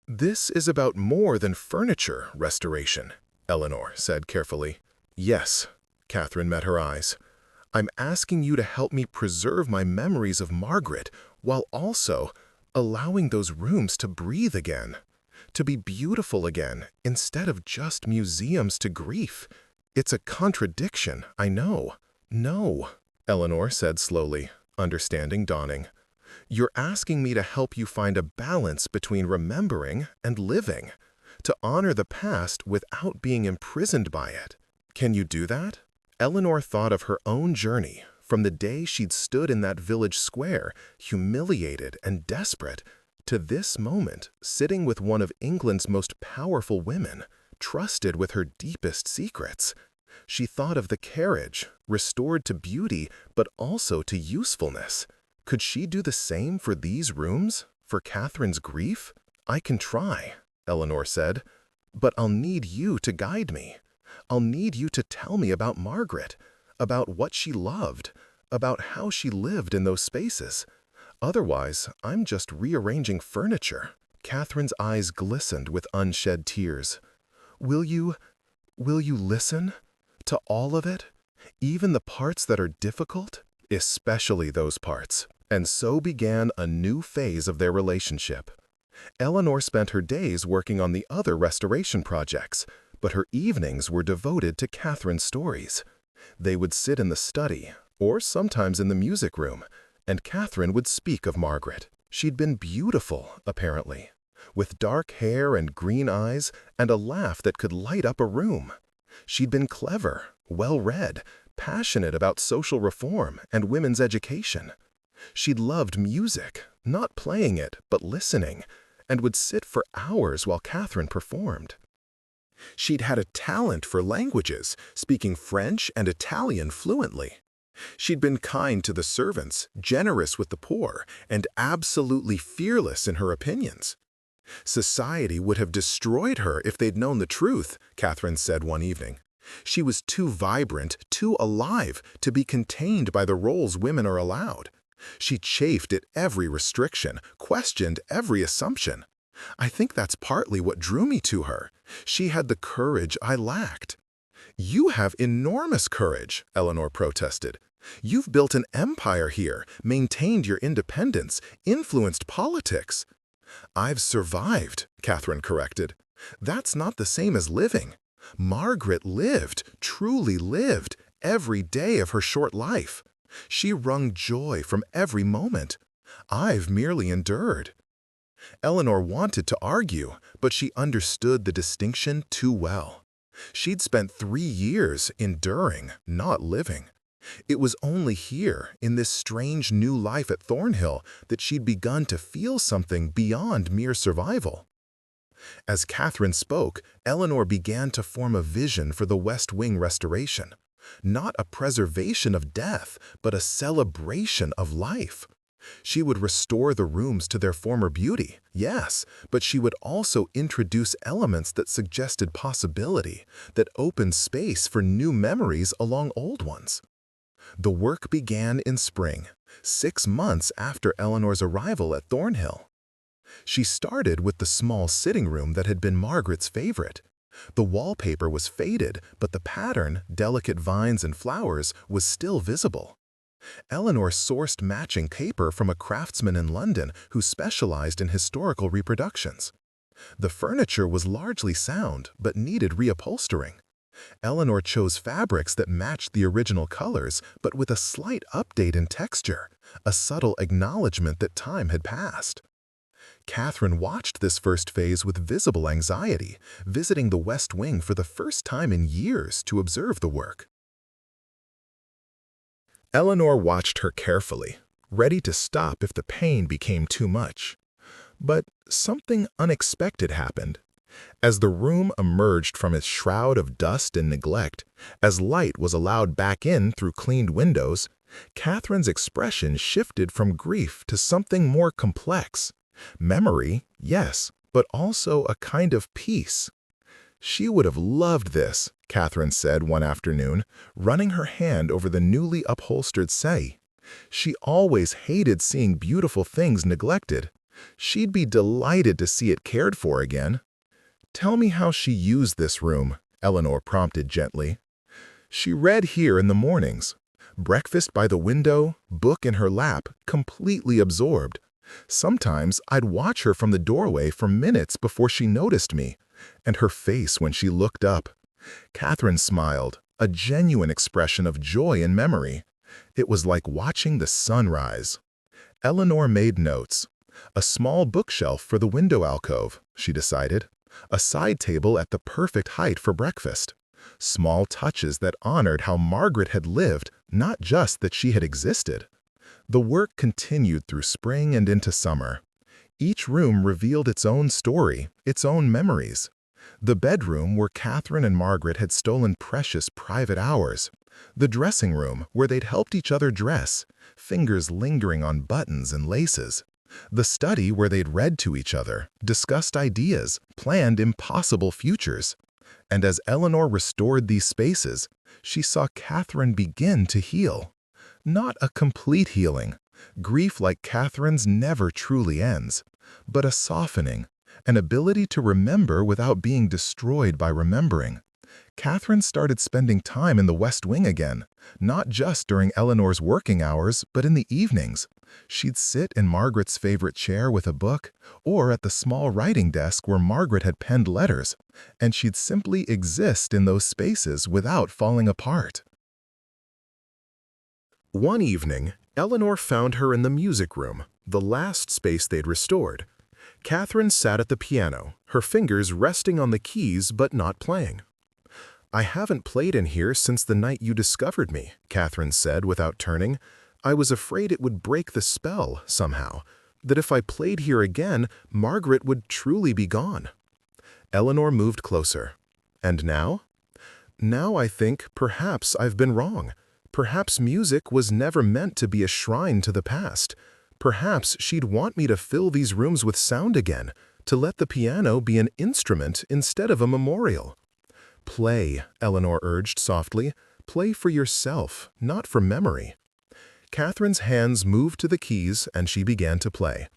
A: This is about more than furniture restoration, Eleanor said carefully. Yes, Catherine met her eyes. I'm asking you to help me preserve my memories of Margaret while also allowing those rooms to breathe again, to be beautiful again instead of just museums to grief. It's a contradiction, I know. No, Eleanor said slowly, understanding dawning. You're asking me to help you find a balance between remembering and living, to honor the past without being imprisoned by it. Can you do that? Eleanor thought of her own journey, from the day she'd stood in that village square, humiliated and desperate, to this moment, sitting with one of England's most powerful women, trusted with her deepest secrets. She thought of the carriage, restored to beauty, but also to usefulness. Could she do the same for these rooms, for Catherine's grief? I can try, Eleanor said, but I'll need you to guide me. I'll need you to tell me about Margaret, about what she loved, about how she lived in those spaces. Otherwise, I'm just rearranging furniture. Catherine's eyes glistened with unshed tears. Will you listen? To all of it? Even the parts that are difficult? Especially those parts. And so began a new phase of their relationship. Eleanor spent her days working on the other restoration projects, but her evenings were devoted to Catherine's stories. They would sit in the study, or sometimes in the music room, and Catherine would speak of Margaret. She'd been beautiful, apparently, with dark hair and green eyes and a laugh that could light up a room. She'd been clever, well-read, passionate about social reform and women's education. She'd loved music, not playing it, but listening, and would sit for hours while Catherine performed. She'd had a talent for languages, speaking French and Italian fluently. She'd been kind to the servants, generous with the poor, and absolutely fearless in her opinions. Society would have destroyed her if they'd known the truth, Catherine said one evening. She was too vibrant, too alive, to be contained by the roles women are allowed. She chafed at every restriction, questioned every assumption. I think that's partly what drew me to her. She had the courage I lacked. You have enormous courage, Eleanor protested. You've built an empire here, maintained your independence, influenced politics. I've survived, Catherine corrected. That's not the same as living. Margaret lived, truly lived, every day of her short life. She wrung joy from every moment. I've merely endured. Eleanor wanted to argue, but she understood the distinction too well. She'd spent 3 years enduring, not living. It was only here, in this strange new life at Thornhill, that she'd begun to feel something beyond mere survival. As Catherine spoke, Eleanor began to form a vision for the West Wing restoration. Not a preservation of death, but a celebration of life. She would restore the rooms to their former beauty, yes, but she would also introduce elements that suggested possibility, that opened space for new memories along old ones. The work began in spring, 6 months after Eleanor's arrival at Thornhill. She started with the small sitting room that had been Margaret's favorite. The wallpaper was faded, but the pattern, delicate vines and flowers, was still visible. Eleanor sourced matching paper from a craftsman in London who specialized in historical reproductions. The furniture was largely sound, but needed reupholstering. Eleanor chose fabrics that matched the original colors, but with a slight update in texture, a subtle acknowledgement that time had passed. Catherine watched this first phase with visible anxiety, visiting the West Wing for the first time in years to observe the work. Eleanor watched her carefully, ready to stop if the pain became too much. But something unexpected happened. As the room emerged from its shroud of dust and neglect, as light was allowed back in through cleaned windows, Catherine's expression shifted from grief to something more complex. Memory, yes, but also a kind of peace. She would have loved this, Catherine said one afternoon, running her hand over the newly upholstered settee. She always hated seeing beautiful things neglected. She'd be delighted to see it cared for again. Tell me how she used this room, Eleanor prompted gently. She read here in the mornings. Breakfast by the window, book in her lap, completely absorbed. Sometimes I'd watch her from the doorway for minutes before she noticed me, and her face when she looked up. Catherine smiled, a genuine expression of joy and memory. It was like watching the sun rise. Eleanor made notes. A small bookshelf for the window alcove, she decided. A side table at the perfect height for breakfast. Small touches that honored how Margaret had lived, not just that she had existed. The work continued through spring and into summer. Each room revealed its own story, its own memories. The bedroom where Catherine and Margaret had stolen precious private hours. The dressing room where they'd helped each other dress, fingers lingering on buttons and laces. The study where they'd read to each other, discussed ideas, planned impossible futures. And as Eleanor restored these spaces, she saw Catherine begin to heal. Not a complete healing. Grief like Catherine's never truly ends, but a softening, an ability to remember without being destroyed by remembering. Catherine started spending time in the West Wing again, not just during Eleanor's working hours, but in the evenings. She'd sit in Margaret's favorite chair with a book, or at the small writing desk where Margaret had penned letters, and she'd simply exist in those spaces without falling apart. One evening, Eleanor found her in the music room, the last space they'd restored. Catherine sat at the piano, her fingers resting on the keys but not playing. "I haven't played in here since the night you discovered me," Catherine said without turning. "I was afraid it would break the spell, somehow, that if I played here again, Margaret would truly be gone." Eleanor moved closer. "And now?" "Now I think perhaps I've been wrong. Perhaps music was never meant to be a shrine to the past. Perhaps she'd want me to fill these rooms with sound again, to let the piano be an instrument instead of a memorial." "Play," Eleanor urged softly. "Play for yourself, not for memory." Catherine's hands moved to the keys and she began to play.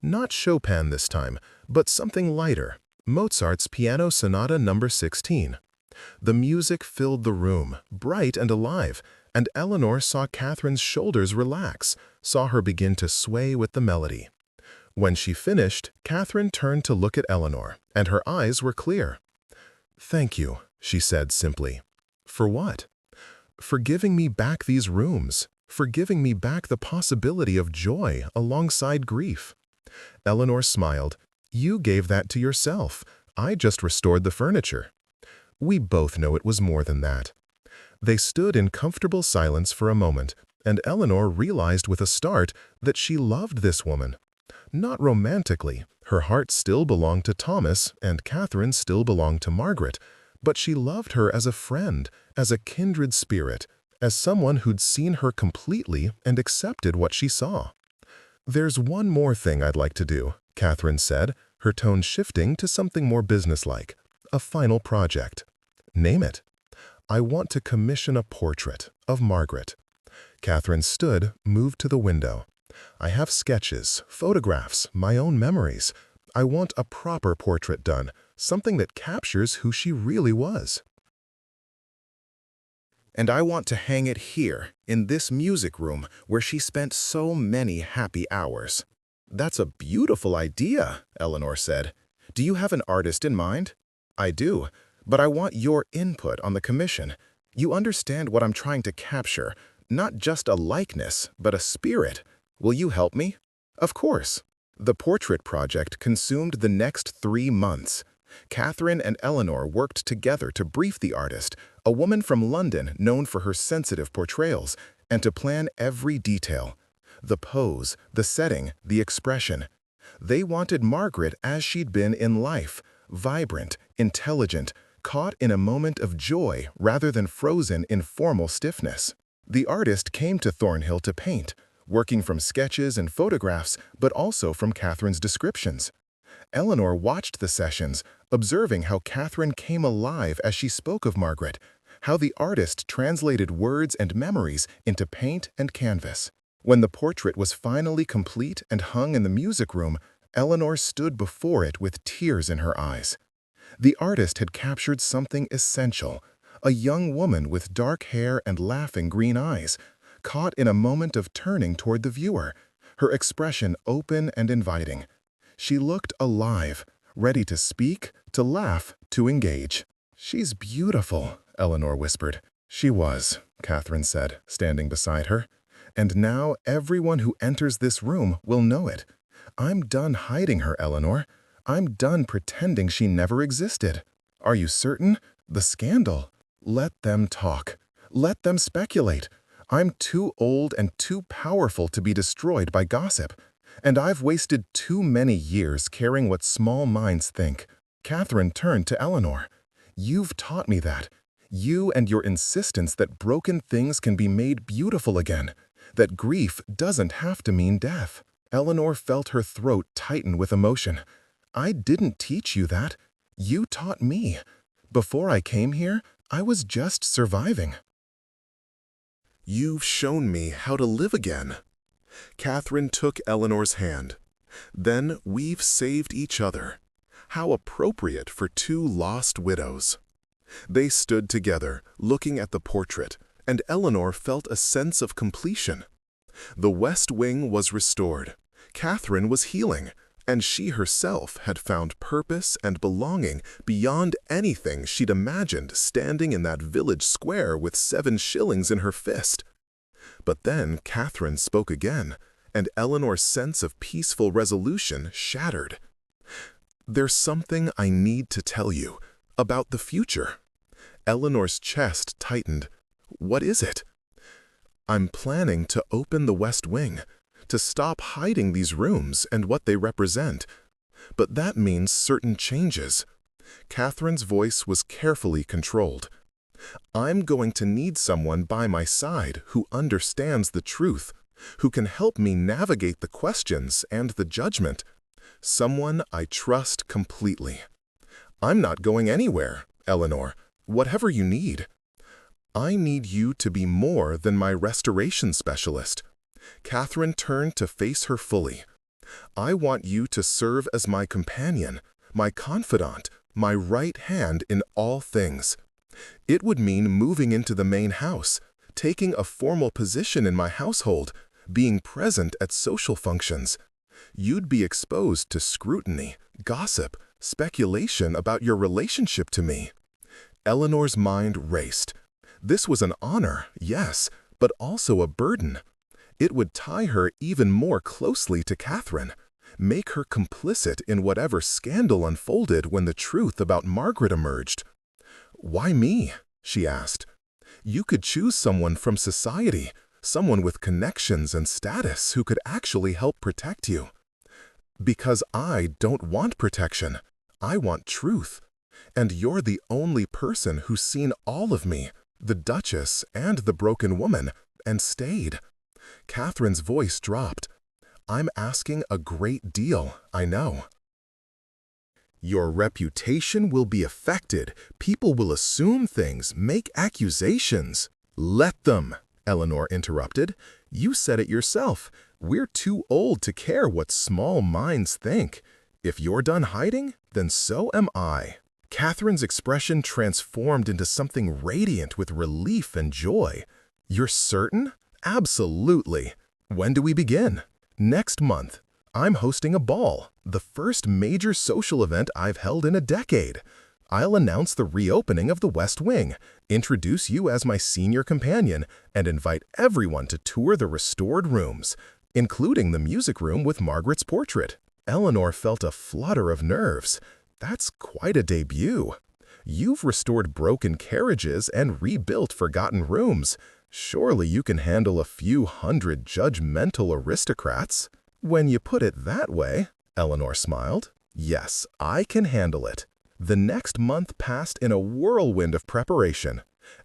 A: Not Chopin this time, but something lighter, Mozart's Piano Sonata No. 16. The music filled the room, bright and alive, and Eleanor saw Catherine's shoulders relax, saw her begin to sway with the melody. When she finished, Catherine turned to look at Eleanor, and her eyes were clear. "Thank you," she said simply. "For what?" "For giving me back these rooms, for giving me back the possibility of joy alongside grief." Eleanor smiled. "You gave that to yourself. I just restored the furniture." "We both know it was more than that." They stood in comfortable silence for a moment, and Eleanor realized with a start that she loved this woman. Not romantically, her heart still belonged to Thomas and Catherine still belonged to Margaret, but she loved her as a friend, as a kindred spirit, as someone who'd seen her completely and accepted what she saw. "There's one more thing I'd like to do," Catherine said, her tone shifting to something more businesslike. "A final project." "Name it." "I want to commission a portrait of Margaret." Catherine stood, moved to the window. "I have sketches, photographs, my own memories. I want a proper portrait done, something that captures who she really was. And I want to hang it here, in this music room where she spent so many happy hours." "That's a beautiful idea," Eleanor said. "Do you have an artist in mind?" "I do, but I want your input on the commission. You understand what I'm trying to capture, not just a likeness, but a spirit. Will you help me?" "Of course." The portrait project consumed the next 3 months. Catherine and Eleanor worked together to brief the artist, a woman from London known for her sensitive portrayals, and to plan every detail. The pose, the setting, the expression. They wanted Margaret as she'd been in life, vibrant, intelligent, caught in a moment of joy rather than frozen in formal stiffness. The artist came to Thornhill to paint, working from sketches and photographs, but also from Catherine's descriptions. Eleanor watched the sessions, observing how Catherine came alive as she spoke of Margaret, how the artist translated words and memories into paint and canvas. When the portrait was finally complete and hung in the music room, Eleanor stood before it with tears in her eyes. The artist had captured something essential, a young woman with dark hair and laughing green eyes, caught in a moment of turning toward the viewer, her expression open and inviting. She looked alive, ready to speak, to laugh, to engage. "She's beautiful," Eleanor whispered. "She was," Catherine said, standing beside her. "And now everyone who enters this room will know it. I'm done hiding her, Eleanor. I'm done pretending she never existed." "Are you certain? The scandal." "Let them talk. Let them speculate. I'm too old and too powerful to be destroyed by gossip. And I've wasted too many years caring what small minds think." Catherine turned to Eleanor. "You've taught me that. You and your insistence that broken things can be made beautiful again, that grief doesn't have to mean death." Eleanor felt her throat tighten with emotion. "I didn't teach you that. You taught me. Before I came here, I was just surviving." "You've shown me how to live again." Catherine took Eleanor's hand. "Then we've saved each other. How appropriate for 2 lost widows." They stood together, looking at the portrait, and Eleanor felt a sense of completion. The West Wing was restored. Catherine was healing, and she herself had found purpose and belonging beyond anything she'd imagined standing in that village square with 7 shillings in her fist. But then Catherine spoke again, and Eleanor's sense of peaceful resolution shattered. "There's something I need to tell you about the future." Eleanor's chest tightened. "What is it?" "I'm planning to open the West Wing, to stop hiding these rooms and what they represent. But that means certain changes." Catherine's voice was carefully controlled. "I'm going to need someone by my side who understands the truth, who can help me navigate the questions and the judgment. Someone I trust completely." "I'm not going anywhere, Eleanor. Whatever you need." "I need you to be more than my restoration specialist." Catherine turned to face her fully. "I want you to serve as my companion, my confidant, my right hand in all things. It would mean moving into the main house, taking a formal position in my household, being present at social functions. You'd be exposed to scrutiny, gossip, speculation about your relationship to me." Eleanor's mind raced. This was an honor, yes, but also a burden. It would tie her even more closely to Catherine, make her complicit in whatever scandal unfolded when the truth about Margaret emerged. "Why me?" she asked. "You could choose someone from society, someone with connections and status who could actually help protect you." "Because I don't want protection. I want truth. And you're the only person who's seen all of me, the Duchess and the broken woman, and stayed." Catherine's voice dropped. "I'm asking a great deal, I know." "Your reputation will be affected. People will assume things, make accusations." "Let them," Eleanor interrupted. "You said it yourself. We're too old to care what small minds think. If you're done hiding, then so am I." Catherine's expression transformed into something radiant with relief and joy. "You're certain?" "Absolutely. When do we begin?" "Next month. I'm hosting a ball, the first major social event I've held in a decade. I'll announce the reopening of the West Wing, introduce you as my senior companion, and invite everyone to tour the restored rooms, including the music room with Margaret's portrait." Eleanor felt a flutter of nerves. That's quite a debut. You've restored broken carriages and rebuilt forgotten rooms. Surely you can handle a few hundred judgmental aristocrats. "When you put it that way," Eleanor smiled, "yes, I can handle it." The next month passed in a whirlwind of preparation.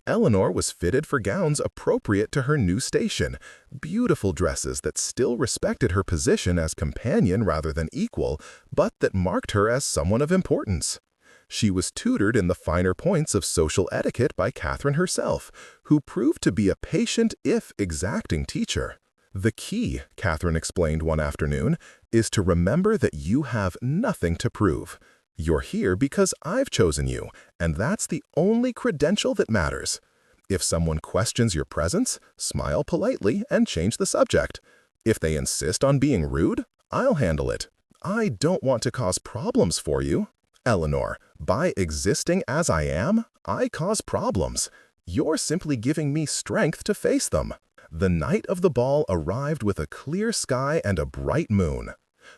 A: Eleanor was fitted for gowns appropriate to her new station, beautiful dresses that still respected her position as companion rather than equal, but that marked her as someone of importance. She was tutored in the finer points of social etiquette by Catherine herself, who proved to be a patient if exacting teacher. "The key," Catherine explained one afternoon, "is to remember that you have nothing to prove. You're here because I've chosen you, and that's the only credential that matters. If someone questions your presence, smile politely and change the subject. If they insist on being rude, I'll handle it. I don't want to cause problems for you. Eleanor, by existing as I am, I cause problems. You're simply giving me strength to face them." The night of the ball arrived with a clear sky and a bright moon.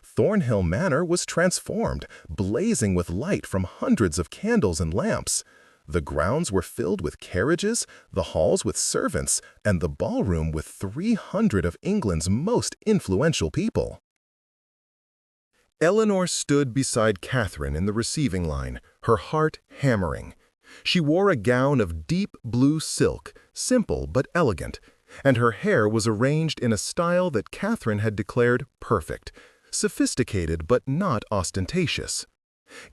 A: Thornhill Manor was transformed, blazing with light from hundreds of candles and lamps. The grounds were filled with carriages, the halls with servants, and the ballroom with 300 of England's most influential people. Eleanor stood beside Catherine in the receiving line, her heart hammering. She wore a gown of deep blue silk, simple but elegant, and her hair was arranged in a style that Catherine had declared perfect, sophisticated but not ostentatious.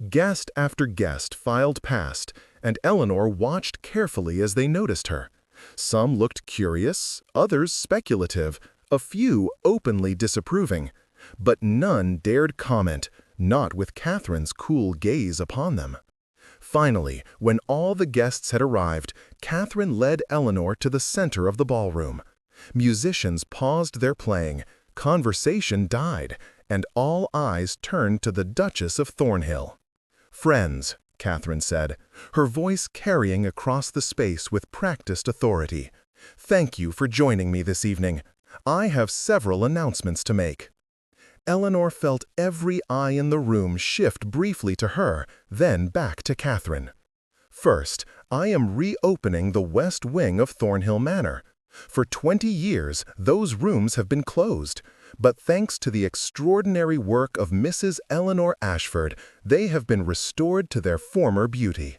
A: Guest after guest filed past, and Eleanor watched carefully as they noticed her. Some looked curious, others speculative, a few openly disapproving, but none dared comment, not with Catherine's cool gaze upon them. Finally, when all the guests had arrived, Catherine led Eleanor to the center of the ballroom. Musicians paused their playing, conversation died, and all eyes turned to the Duchess of Thornhill. "Friends," Catherine said, her voice carrying across the space with practiced authority, "thank you for joining me this evening. I have several announcements to make." Eleanor felt every eye in the room shift briefly to her, then back to Catherine. "First, I am reopening the west wing of Thornhill Manor. For 20 years, those rooms have been closed, but thanks to the extraordinary work of Mrs. Eleanor Ashford, they have been restored to their former beauty.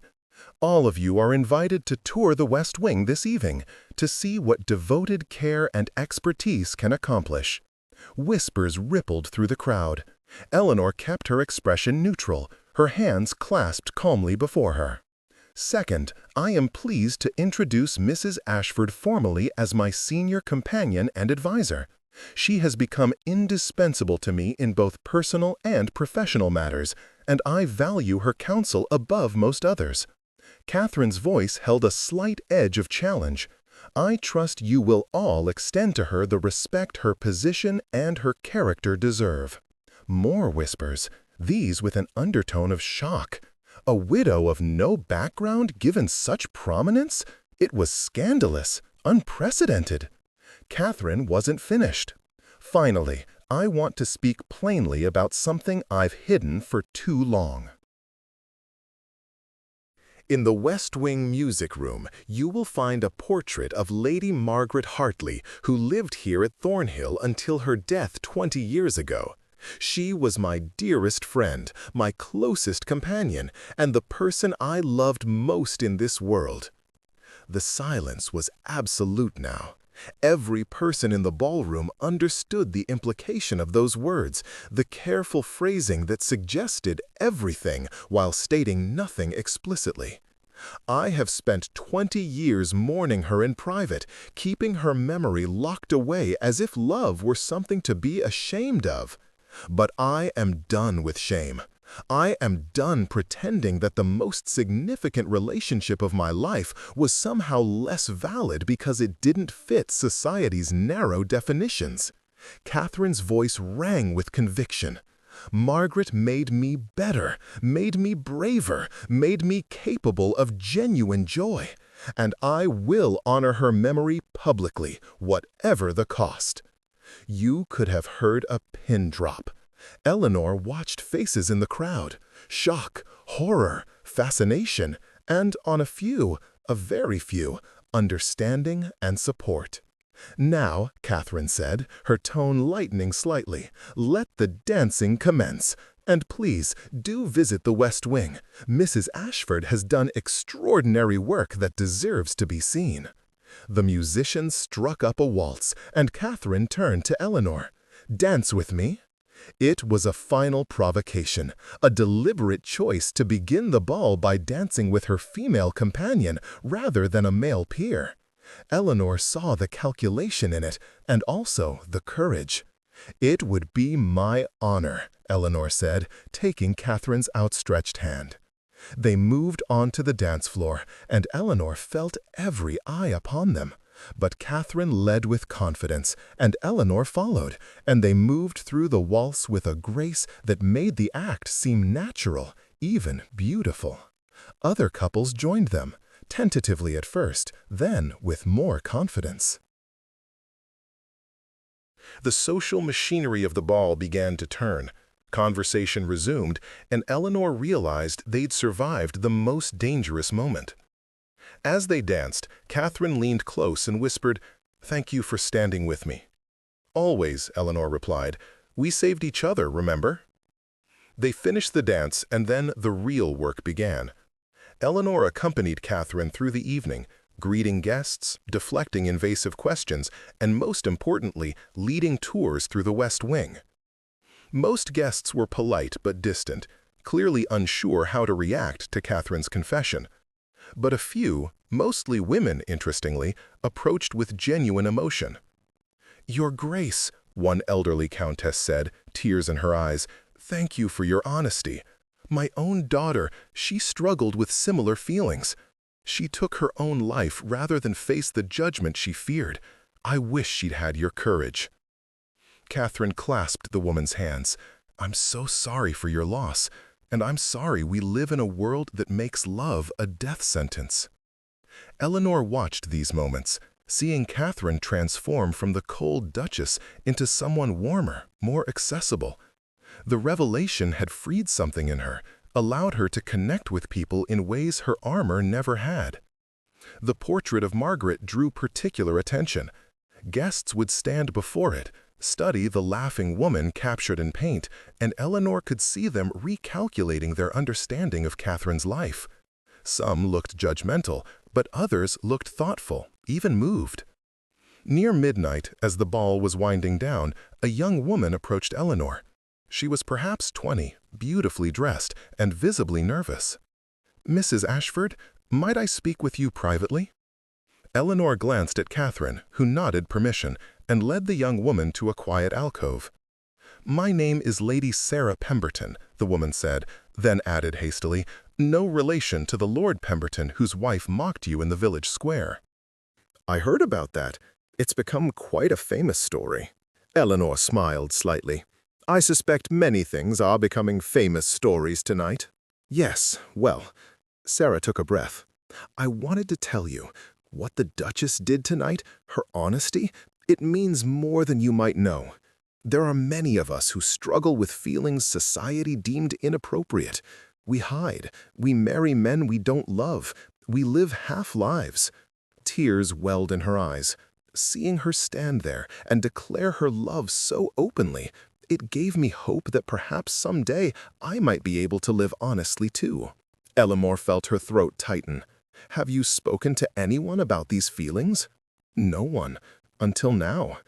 A: All of you are invited to tour the West Wing this evening to see what devoted care and expertise can accomplish." Whispers rippled through the crowd. Eleanor kept her expression neutral, her hands clasped calmly before her. "Second, I am pleased to introduce Mrs. Ashford formally as my senior companion and advisor. She has become indispensable to me in both personal and professional matters, and I value her counsel above most others." Catherine's voice held a slight edge of challenge. "I trust you will all extend to her the respect her position and her character deserve." More whispers, these with an undertone of shock. A widow of no background given such prominence? It was scandalous, unprecedented. Catherine wasn't finished. "Finally, I want to speak plainly about something I've hidden for too long." In the West Wing music room, you will find a portrait of Lady Margaret Hartley, who lived here at Thornhill until her death 20 years ago. She was my dearest friend, my closest companion, and the person I loved most in this world. The silence was absolute now. Every person in the ballroom understood the implication of those words, the careful phrasing that suggested everything while stating nothing explicitly. I have spent 20 years mourning her in private, keeping her memory locked away as if love were something to be ashamed of. But I am done with shame. I am done pretending that the most significant relationship of my life was somehow less valid because it didn't fit society's narrow definitions. Catherine's voice rang with conviction. Margaret made me better, made me braver, made me capable of genuine joy, and I will honor her memory publicly, whatever the cost. You could have heard a pin drop. Eleanor watched faces in the crowd, shock, horror, fascination, and on a very few, understanding and support. "Now," Catherine said, her tone lightening slightly, "let the dancing commence. And please, do visit the West Wing. Mrs. Ashford has done extraordinary work that deserves to be seen." The musicians struck up a waltz, and Catherine turned to Eleanor. "Dance with me." It was a final provocation, a deliberate choice to begin the ball by dancing with her female companion rather than a male peer. Eleanor saw the calculation in it, and also the courage. "It would be my honor," Eleanor said, taking Catherine's outstretched hand. They moved on to the dance floor, and Eleanor felt every eye upon them. But Catherine led with confidence, and Eleanor followed, and they moved through the waltz with a grace that made the act seem natural, even beautiful. Other couples joined them, tentatively at first, then with more confidence. The social machinery of the ball began to turn. Conversation resumed, and Eleanor realized they'd survived the most dangerous moment. As they danced, Catherine leaned close and whispered, "Thank you for standing with me." "Always," Eleanor replied. "We saved each other, remember?" They finished the dance, and then the real work began. Eleanor accompanied Catherine through the evening, greeting guests, deflecting invasive questions, and most importantly, leading tours through the West Wing. Most guests were polite but distant, clearly unsure how to react to Catherine's confession. But a few, mostly women interestingly, approached with genuine emotion. "Your Grace," one elderly countess said, tears in her eyes, "thank you for your honesty. My own daughter, she struggled with similar feelings. She took her own life rather than face the judgment she feared. I wish she'd had your courage." Catherine clasped the woman's hands. "I'm so sorry for your loss, and I'm sorry we live in a world that makes love a death sentence." Eleanor watched these moments, seeing Catherine transform from the cold Duchess into someone warmer, more accessible. The revelation had freed something in her, allowed her to connect with people in ways her armor never had. The portrait of Margaret drew particular attention. Guests would stand before it, study the laughing woman captured in paint, and Eleanor could see them recalculating their understanding of Catherine's life. Some looked judgmental, but others looked thoughtful, even moved. Near midnight, as the ball was winding down, a young woman approached Eleanor. She was perhaps 20, beautifully dressed, and visibly nervous. "Mrs. Ashford, might I speak with you privately?" Eleanor glanced at Catherine, who nodded permission, and led the young woman to a quiet alcove. "My name is Lady Sarah Pemberton," the woman said, then added hastily, "no relation to the Lord Pemberton whose wife mocked you in the village square." "I heard about that. It's become quite a famous story." Eleanor smiled slightly. "I suspect many things are becoming famous stories tonight." "Yes, well," Sarah took a breath. "I wanted to tell you, what the Duchess did tonight, her honesty, it means more than you might know. There are many of us who struggle with feelings society deemed inappropriate. We hide, we marry men we don't love, we live half-lives." Tears welled in her eyes. Seeing her stand there and declare her love so openly, it gave me hope that perhaps someday I might be able to live honestly too. Eleanor felt her throat tighten. "Have you spoken to anyone about these feelings?" "No one, until now.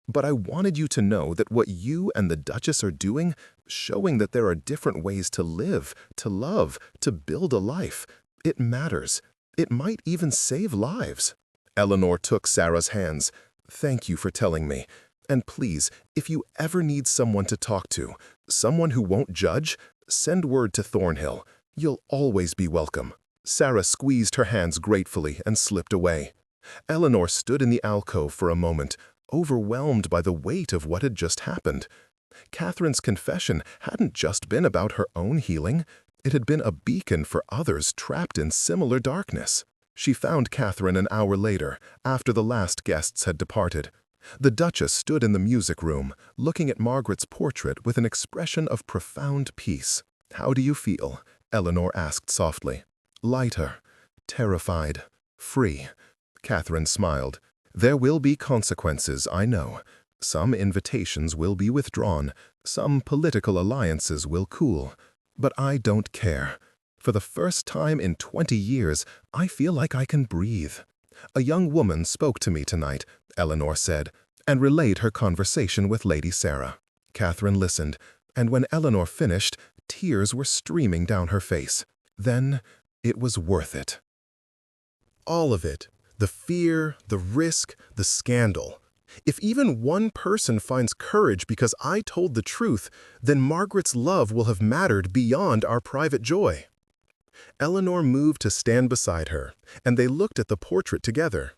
A: But I wanted you to know that what you and the Duchess are doing, showing that there are different ways to live, to love, to build a life, it matters. It might even save lives." Eleanor took Sarah's hands. "Thank you for telling me. And please, if you ever need someone to talk to, someone who won't judge, send word to Thornhill. You'll always be welcome." Sarah squeezed her hands gratefully and slipped away. Eleanor stood in the alcove for a moment, overwhelmed by the weight of what had just happened. Catherine's confession hadn't just been about her own healing. It had been a beacon for others trapped in similar darkness. She found Catherine an hour later, after the last guests had departed. The Duchess stood in the music room, looking at Margaret's portrait with an expression of profound peace. "How do you feel?" Eleanor asked softly. "Lighter, terrified, free." Catherine smiled. "There will be consequences, I know. Some invitations will be withdrawn, some political alliances will cool. But I don't care. For the first time in 20 years, I feel like I can breathe." "A young woman spoke to me tonight," Eleanor said, and relayed her conversation with Lady Sarah. Catherine listened, and when Eleanor finished, tears were streaming down her face. Then it was worth it. All of it. The fear, the risk, the scandal. If even one person finds courage because I told the truth, then Margaret's love will have mattered beyond our private joy. Eleanor moved to stand beside her, and they looked at the portrait together.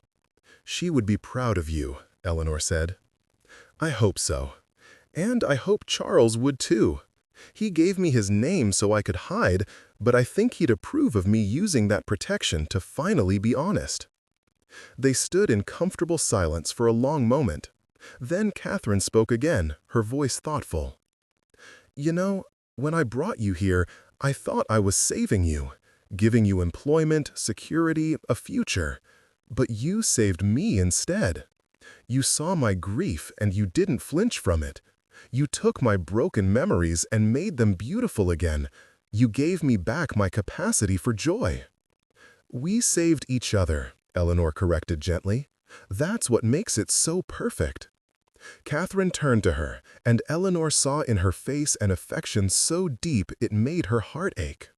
A: "She would be proud of you," Eleanor said. "I hope so. And I hope Charles would too. He gave me his name so I could hide, but I think he'd approve of me using that protection to finally be honest." They stood in comfortable silence for a long moment. Then Catherine spoke again, her voice thoughtful. "You know, when I brought you here, I thought I was saving you, giving you employment, security, a future. But you saved me instead. You saw my grief and you didn't flinch from it. You took my broken memories and made them beautiful again. You gave me back my capacity for joy." "We saved each other," Eleanor corrected gently. "That's what makes it so perfect." Catherine turned to her, and Eleanor saw in her face an affection so deep it made her heart ache.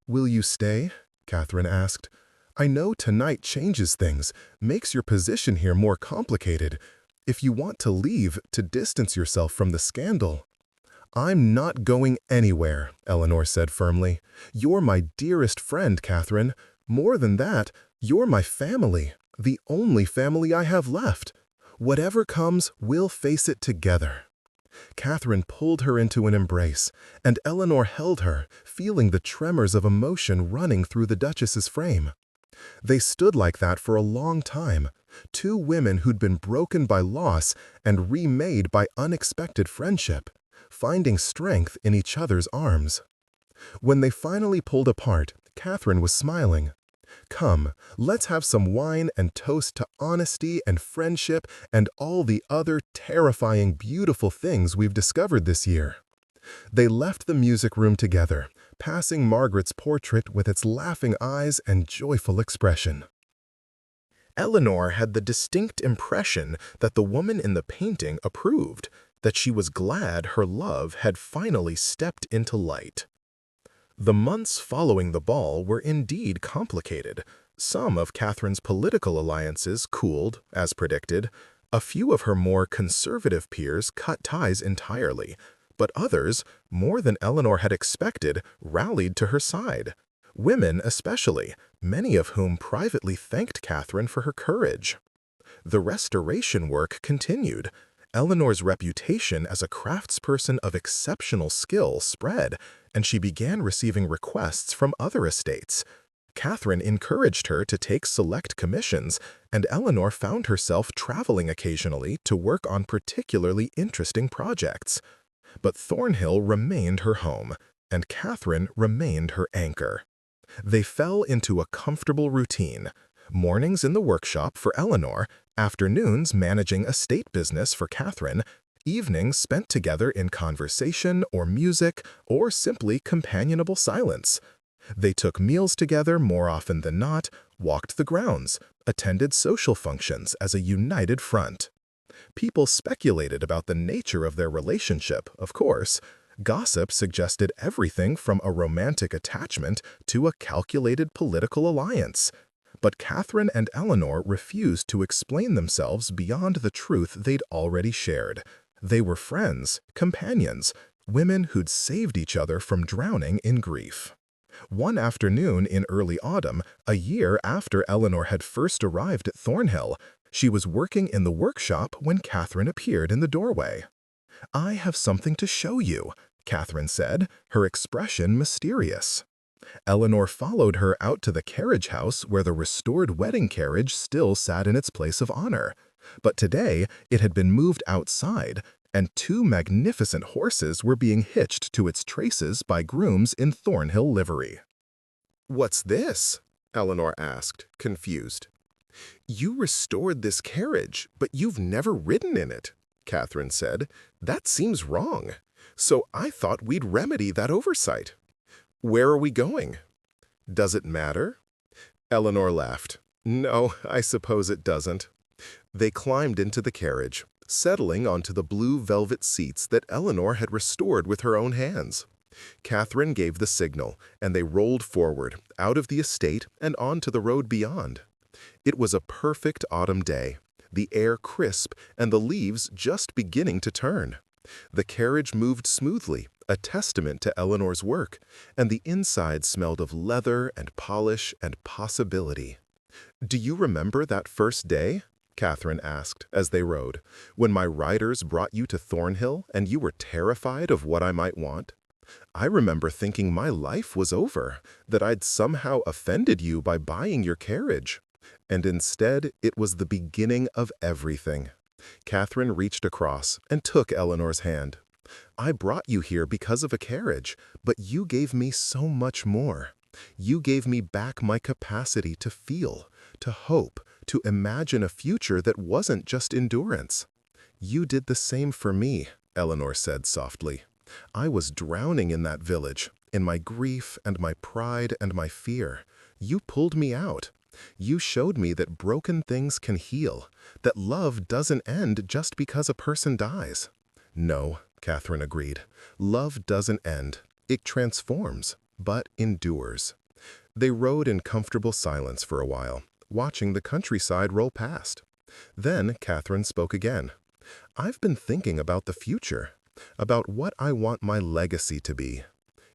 A: "Will you stay?" Catherine asked. "I know tonight changes things, makes your position here more complicated. If you want to leave, to distance yourself from the scandal." "I'm not going anywhere," Eleanor said firmly. "You're my dearest friend, Catherine. More than that, you're my family, the only family I have left. Whatever comes, we'll face it together." Catherine pulled her into an embrace, and Eleanor held her, feeling the tremors of emotion running through the Duchess's frame. They stood like that for a long time, Two women who'd been broken by loss and remade by unexpected friendship, finding strength in each other's arms. When they finally pulled apart, Catherine was smiling. "Come, let's have some wine and toast to honesty and friendship and all the other terrifying, beautiful things we've discovered this year." They left the music room together, passing Margaret's portrait with its laughing eyes and joyful expression. Eleanor had the distinct impression that the woman in the painting approved, that she was glad her love had finally stepped into light. The months following the ball were indeed complicated. Some of Catherine's political alliances cooled, as predicted. A few of her more conservative peers cut ties entirely, but others, more than Eleanor had expected, rallied to her side. Women especially, many of whom privately thanked Catherine for her courage. The restoration work continued. Eleanor's reputation as a craftsperson of exceptional skill spread, and she began receiving requests from other estates. Catherine encouraged her to take select commissions, and Eleanor found herself traveling occasionally to work on particularly interesting projects. But Thornhill remained her home, and Catherine remained her anchor. They fell into a comfortable routine. Mornings in the workshop for Eleanor, afternoons managing estate business for Catherine, evenings spent together in conversation or music or simply companionable silence. They took meals together more often than not, walked the grounds, attended social functions as a united front. People speculated about the nature of their relationship, of course. Gossip suggested everything from a romantic attachment to a calculated political alliance. But Catherine and Eleanor refused to explain themselves beyond the truth they'd already shared. They were friends, companions, women who'd saved each other from drowning in grief. One afternoon in early autumn, a year after Eleanor had first arrived at Thornhill, she was working in the workshop when Catherine appeared in the doorway. "I have something to show you," Catherine said, her expression mysterious. Eleanor followed her out to the carriage house where the restored wedding carriage still sat in its place of honor. But today it had been moved outside, and two magnificent horses were being hitched to its traces by grooms in Thornhill livery. "What's this?" Eleanor asked, confused. "You restored this carriage, but you've never ridden in it," Catherine said. "That seems wrong. So I thought we'd remedy that oversight. Where are we going?" "Does it matter?" Eleanor laughed. "No, I suppose it doesn't." They climbed into the carriage, settling onto the blue velvet seats that Eleanor had restored with her own hands. Catherine gave the signal, and they rolled forward, out of the estate and onto the road beyond. It was a perfect autumn day, the air crisp and the leaves just beginning to turn. The carriage moved smoothly, a testament to Eleanor's work, and the inside smelled of leather and polish and possibility. "Do you remember that first day?" Catherine asked as they rode, "when my riders brought you to Thornhill and you were terrified of what I might want? I remember thinking my life was over, that I'd somehow offended you by buying your carriage. And instead, it was the beginning of everything." Catherine reached across and took Eleanor's hand. "I brought you here because of a carriage, but you gave me so much more. You gave me back my capacity to feel, to hope, to imagine a future that wasn't just endurance." "You did the same for me," Eleanor said softly. "I was drowning in that village, in my grief and my pride and my fear. You pulled me out. You showed me that broken things can heal, that love doesn't end just because a person dies." "No," Catherine agreed. "Love doesn't end. It transforms, but endures." They rode in comfortable silence for a while, watching the countryside roll past. Then Catherine spoke again. "I've been thinking about the future, about what I want my legacy to be."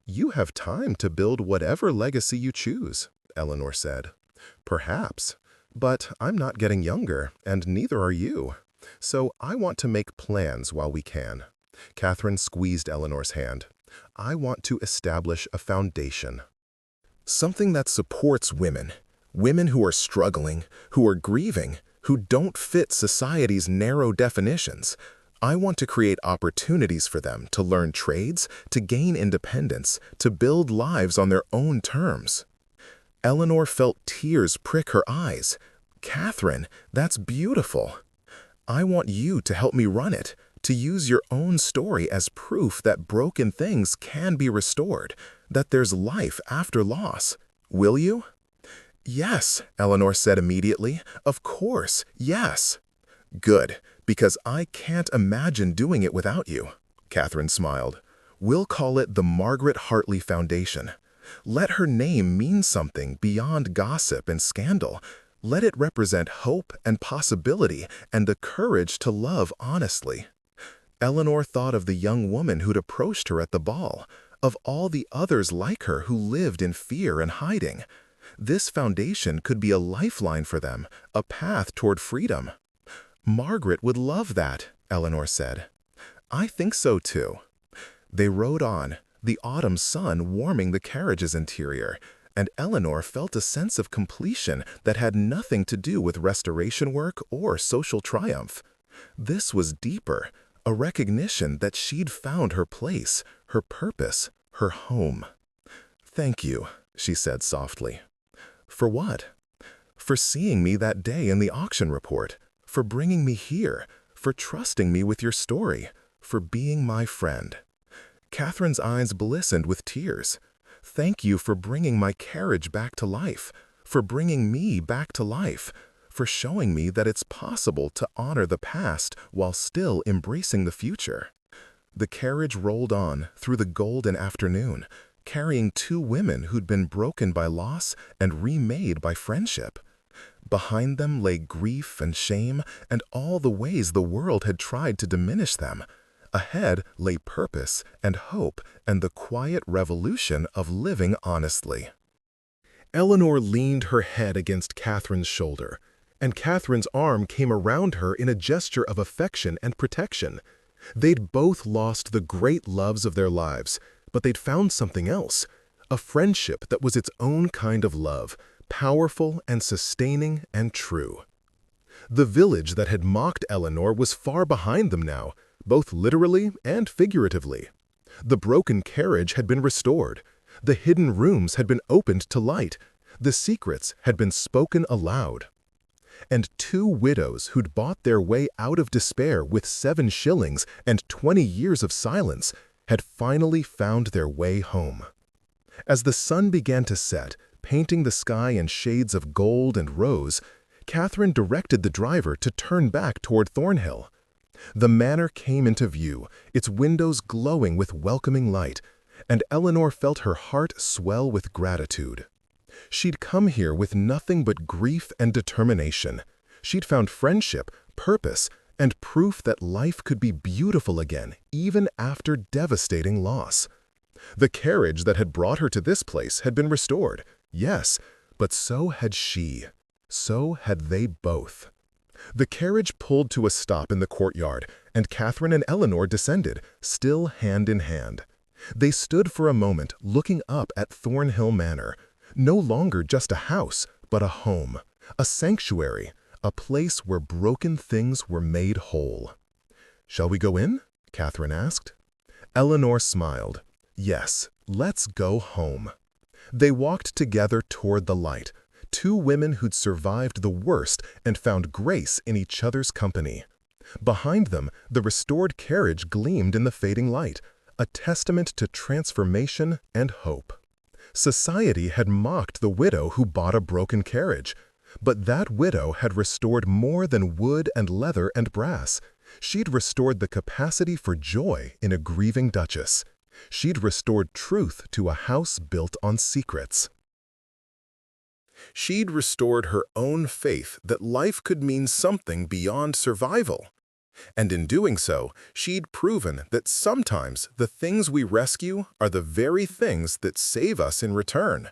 A: "You have time to build whatever legacy you choose," Eleanor said. "Perhaps, but I'm not getting younger, and neither are you. So I want to make plans while we can." Catherine squeezed Eleanor's hand. "I want to establish a foundation. Something that supports women, women who are struggling, who are grieving, who don't fit society's narrow definitions. I want to create opportunities for them to learn trades, to gain independence, to build lives on their own terms. Eleanor felt tears prick her eyes. Catherine, that's beautiful. I want you to help me run it, to use your own story as proof that broken things can be restored, that there's life after loss. Will you? Yes, Eleanor said immediately. Of course, yes. Good, because I can't imagine doing it without you. Catherine smiled. We'll call it the Margaret Hartley Foundation. Let her name mean something beyond gossip and scandal. Let it represent hope and possibility and the courage to love honestly. Eleanor thought of the young woman who'd approached her at the ball, of all the others like her who lived in fear and hiding. This foundation could be a lifeline for them, a path toward freedom. Margaret would love that, Eleanor said. I think so too. They rode on, the autumn sun warming the carriage's interior, and Eleanor felt a sense of completion that had nothing to do with restoration work or social triumph. This was deeper, a recognition that she'd found her place, her purpose, her home. Thank you, she said softly. For what? For seeing me that day in the auction report, for bringing me here, for trusting me with your story, for being my friend. Catherine's eyes glistened with tears. Thank you for bringing my carriage back to life, for bringing me back to life, for showing me that it's possible to honor the past while still embracing the future. The carriage rolled on through the golden afternoon, carrying two women who'd been broken by loss and remade by friendship. Behind them lay grief and shame and all the ways the world had tried to diminish them. Ahead lay purpose and hope and the quiet revolution of living honestly. Eleanor leaned her head against Catherine's shoulder, and Catherine's arm came around her in a gesture of affection and protection. They'd both lost the great loves of their lives, but they'd found something else, a friendship that was its own kind of love, powerful and sustaining and true. The village that had mocked Eleanor was far behind them now, both literally and figuratively. The broken carriage had been restored. The hidden rooms had been opened to light. The secrets had been spoken aloud. And two widows who'd bought their way out of despair with 7 shillings and 20 years of silence had finally found their way home. As the sun began to set, painting the sky in shades of gold and rose, Catherine directed the driver to turn back toward Thornhill. The manor came into view, its windows glowing with welcoming light, and Eleanor felt her heart swell with gratitude. She'd come here with nothing but grief and determination. She'd found friendship, purpose, and proof that life could be beautiful again, even after devastating loss. The carriage that had brought her to this place had been restored, yes, but so had she. So had they both. The carriage pulled to a stop in the courtyard, and Catherine and Eleanor descended, still hand in hand. They stood for a moment looking up at Thornhill Manor, no longer just a house, but a home, a sanctuary, a place where broken things were made whole. "Shall we go in?" Catherine asked. Eleanor smiled. Yes, let's go home. They walked together toward the light, two women who'd survived the worst and found grace in each other's company. Behind them, the restored carriage gleamed in the fading light, a testament to transformation and hope. Society had mocked the widow who bought a broken carriage, but that widow had restored more than wood and leather and brass. She'd restored the capacity for joy in a grieving duchess. She'd restored truth to a house built on secrets. She'd restored her own faith that life could mean something beyond survival. And in doing so, she'd proven that sometimes the things we rescue are the very things that save us in return.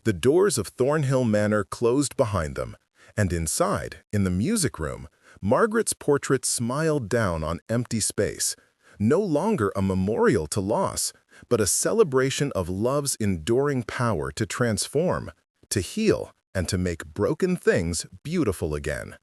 A: The doors of Thornhill Manor closed behind them, and inside, in the music room, Margaret's portrait smiled down on empty space, no longer a memorial to loss, but a celebration of love's enduring power to transform, to heal, and to make broken things beautiful again.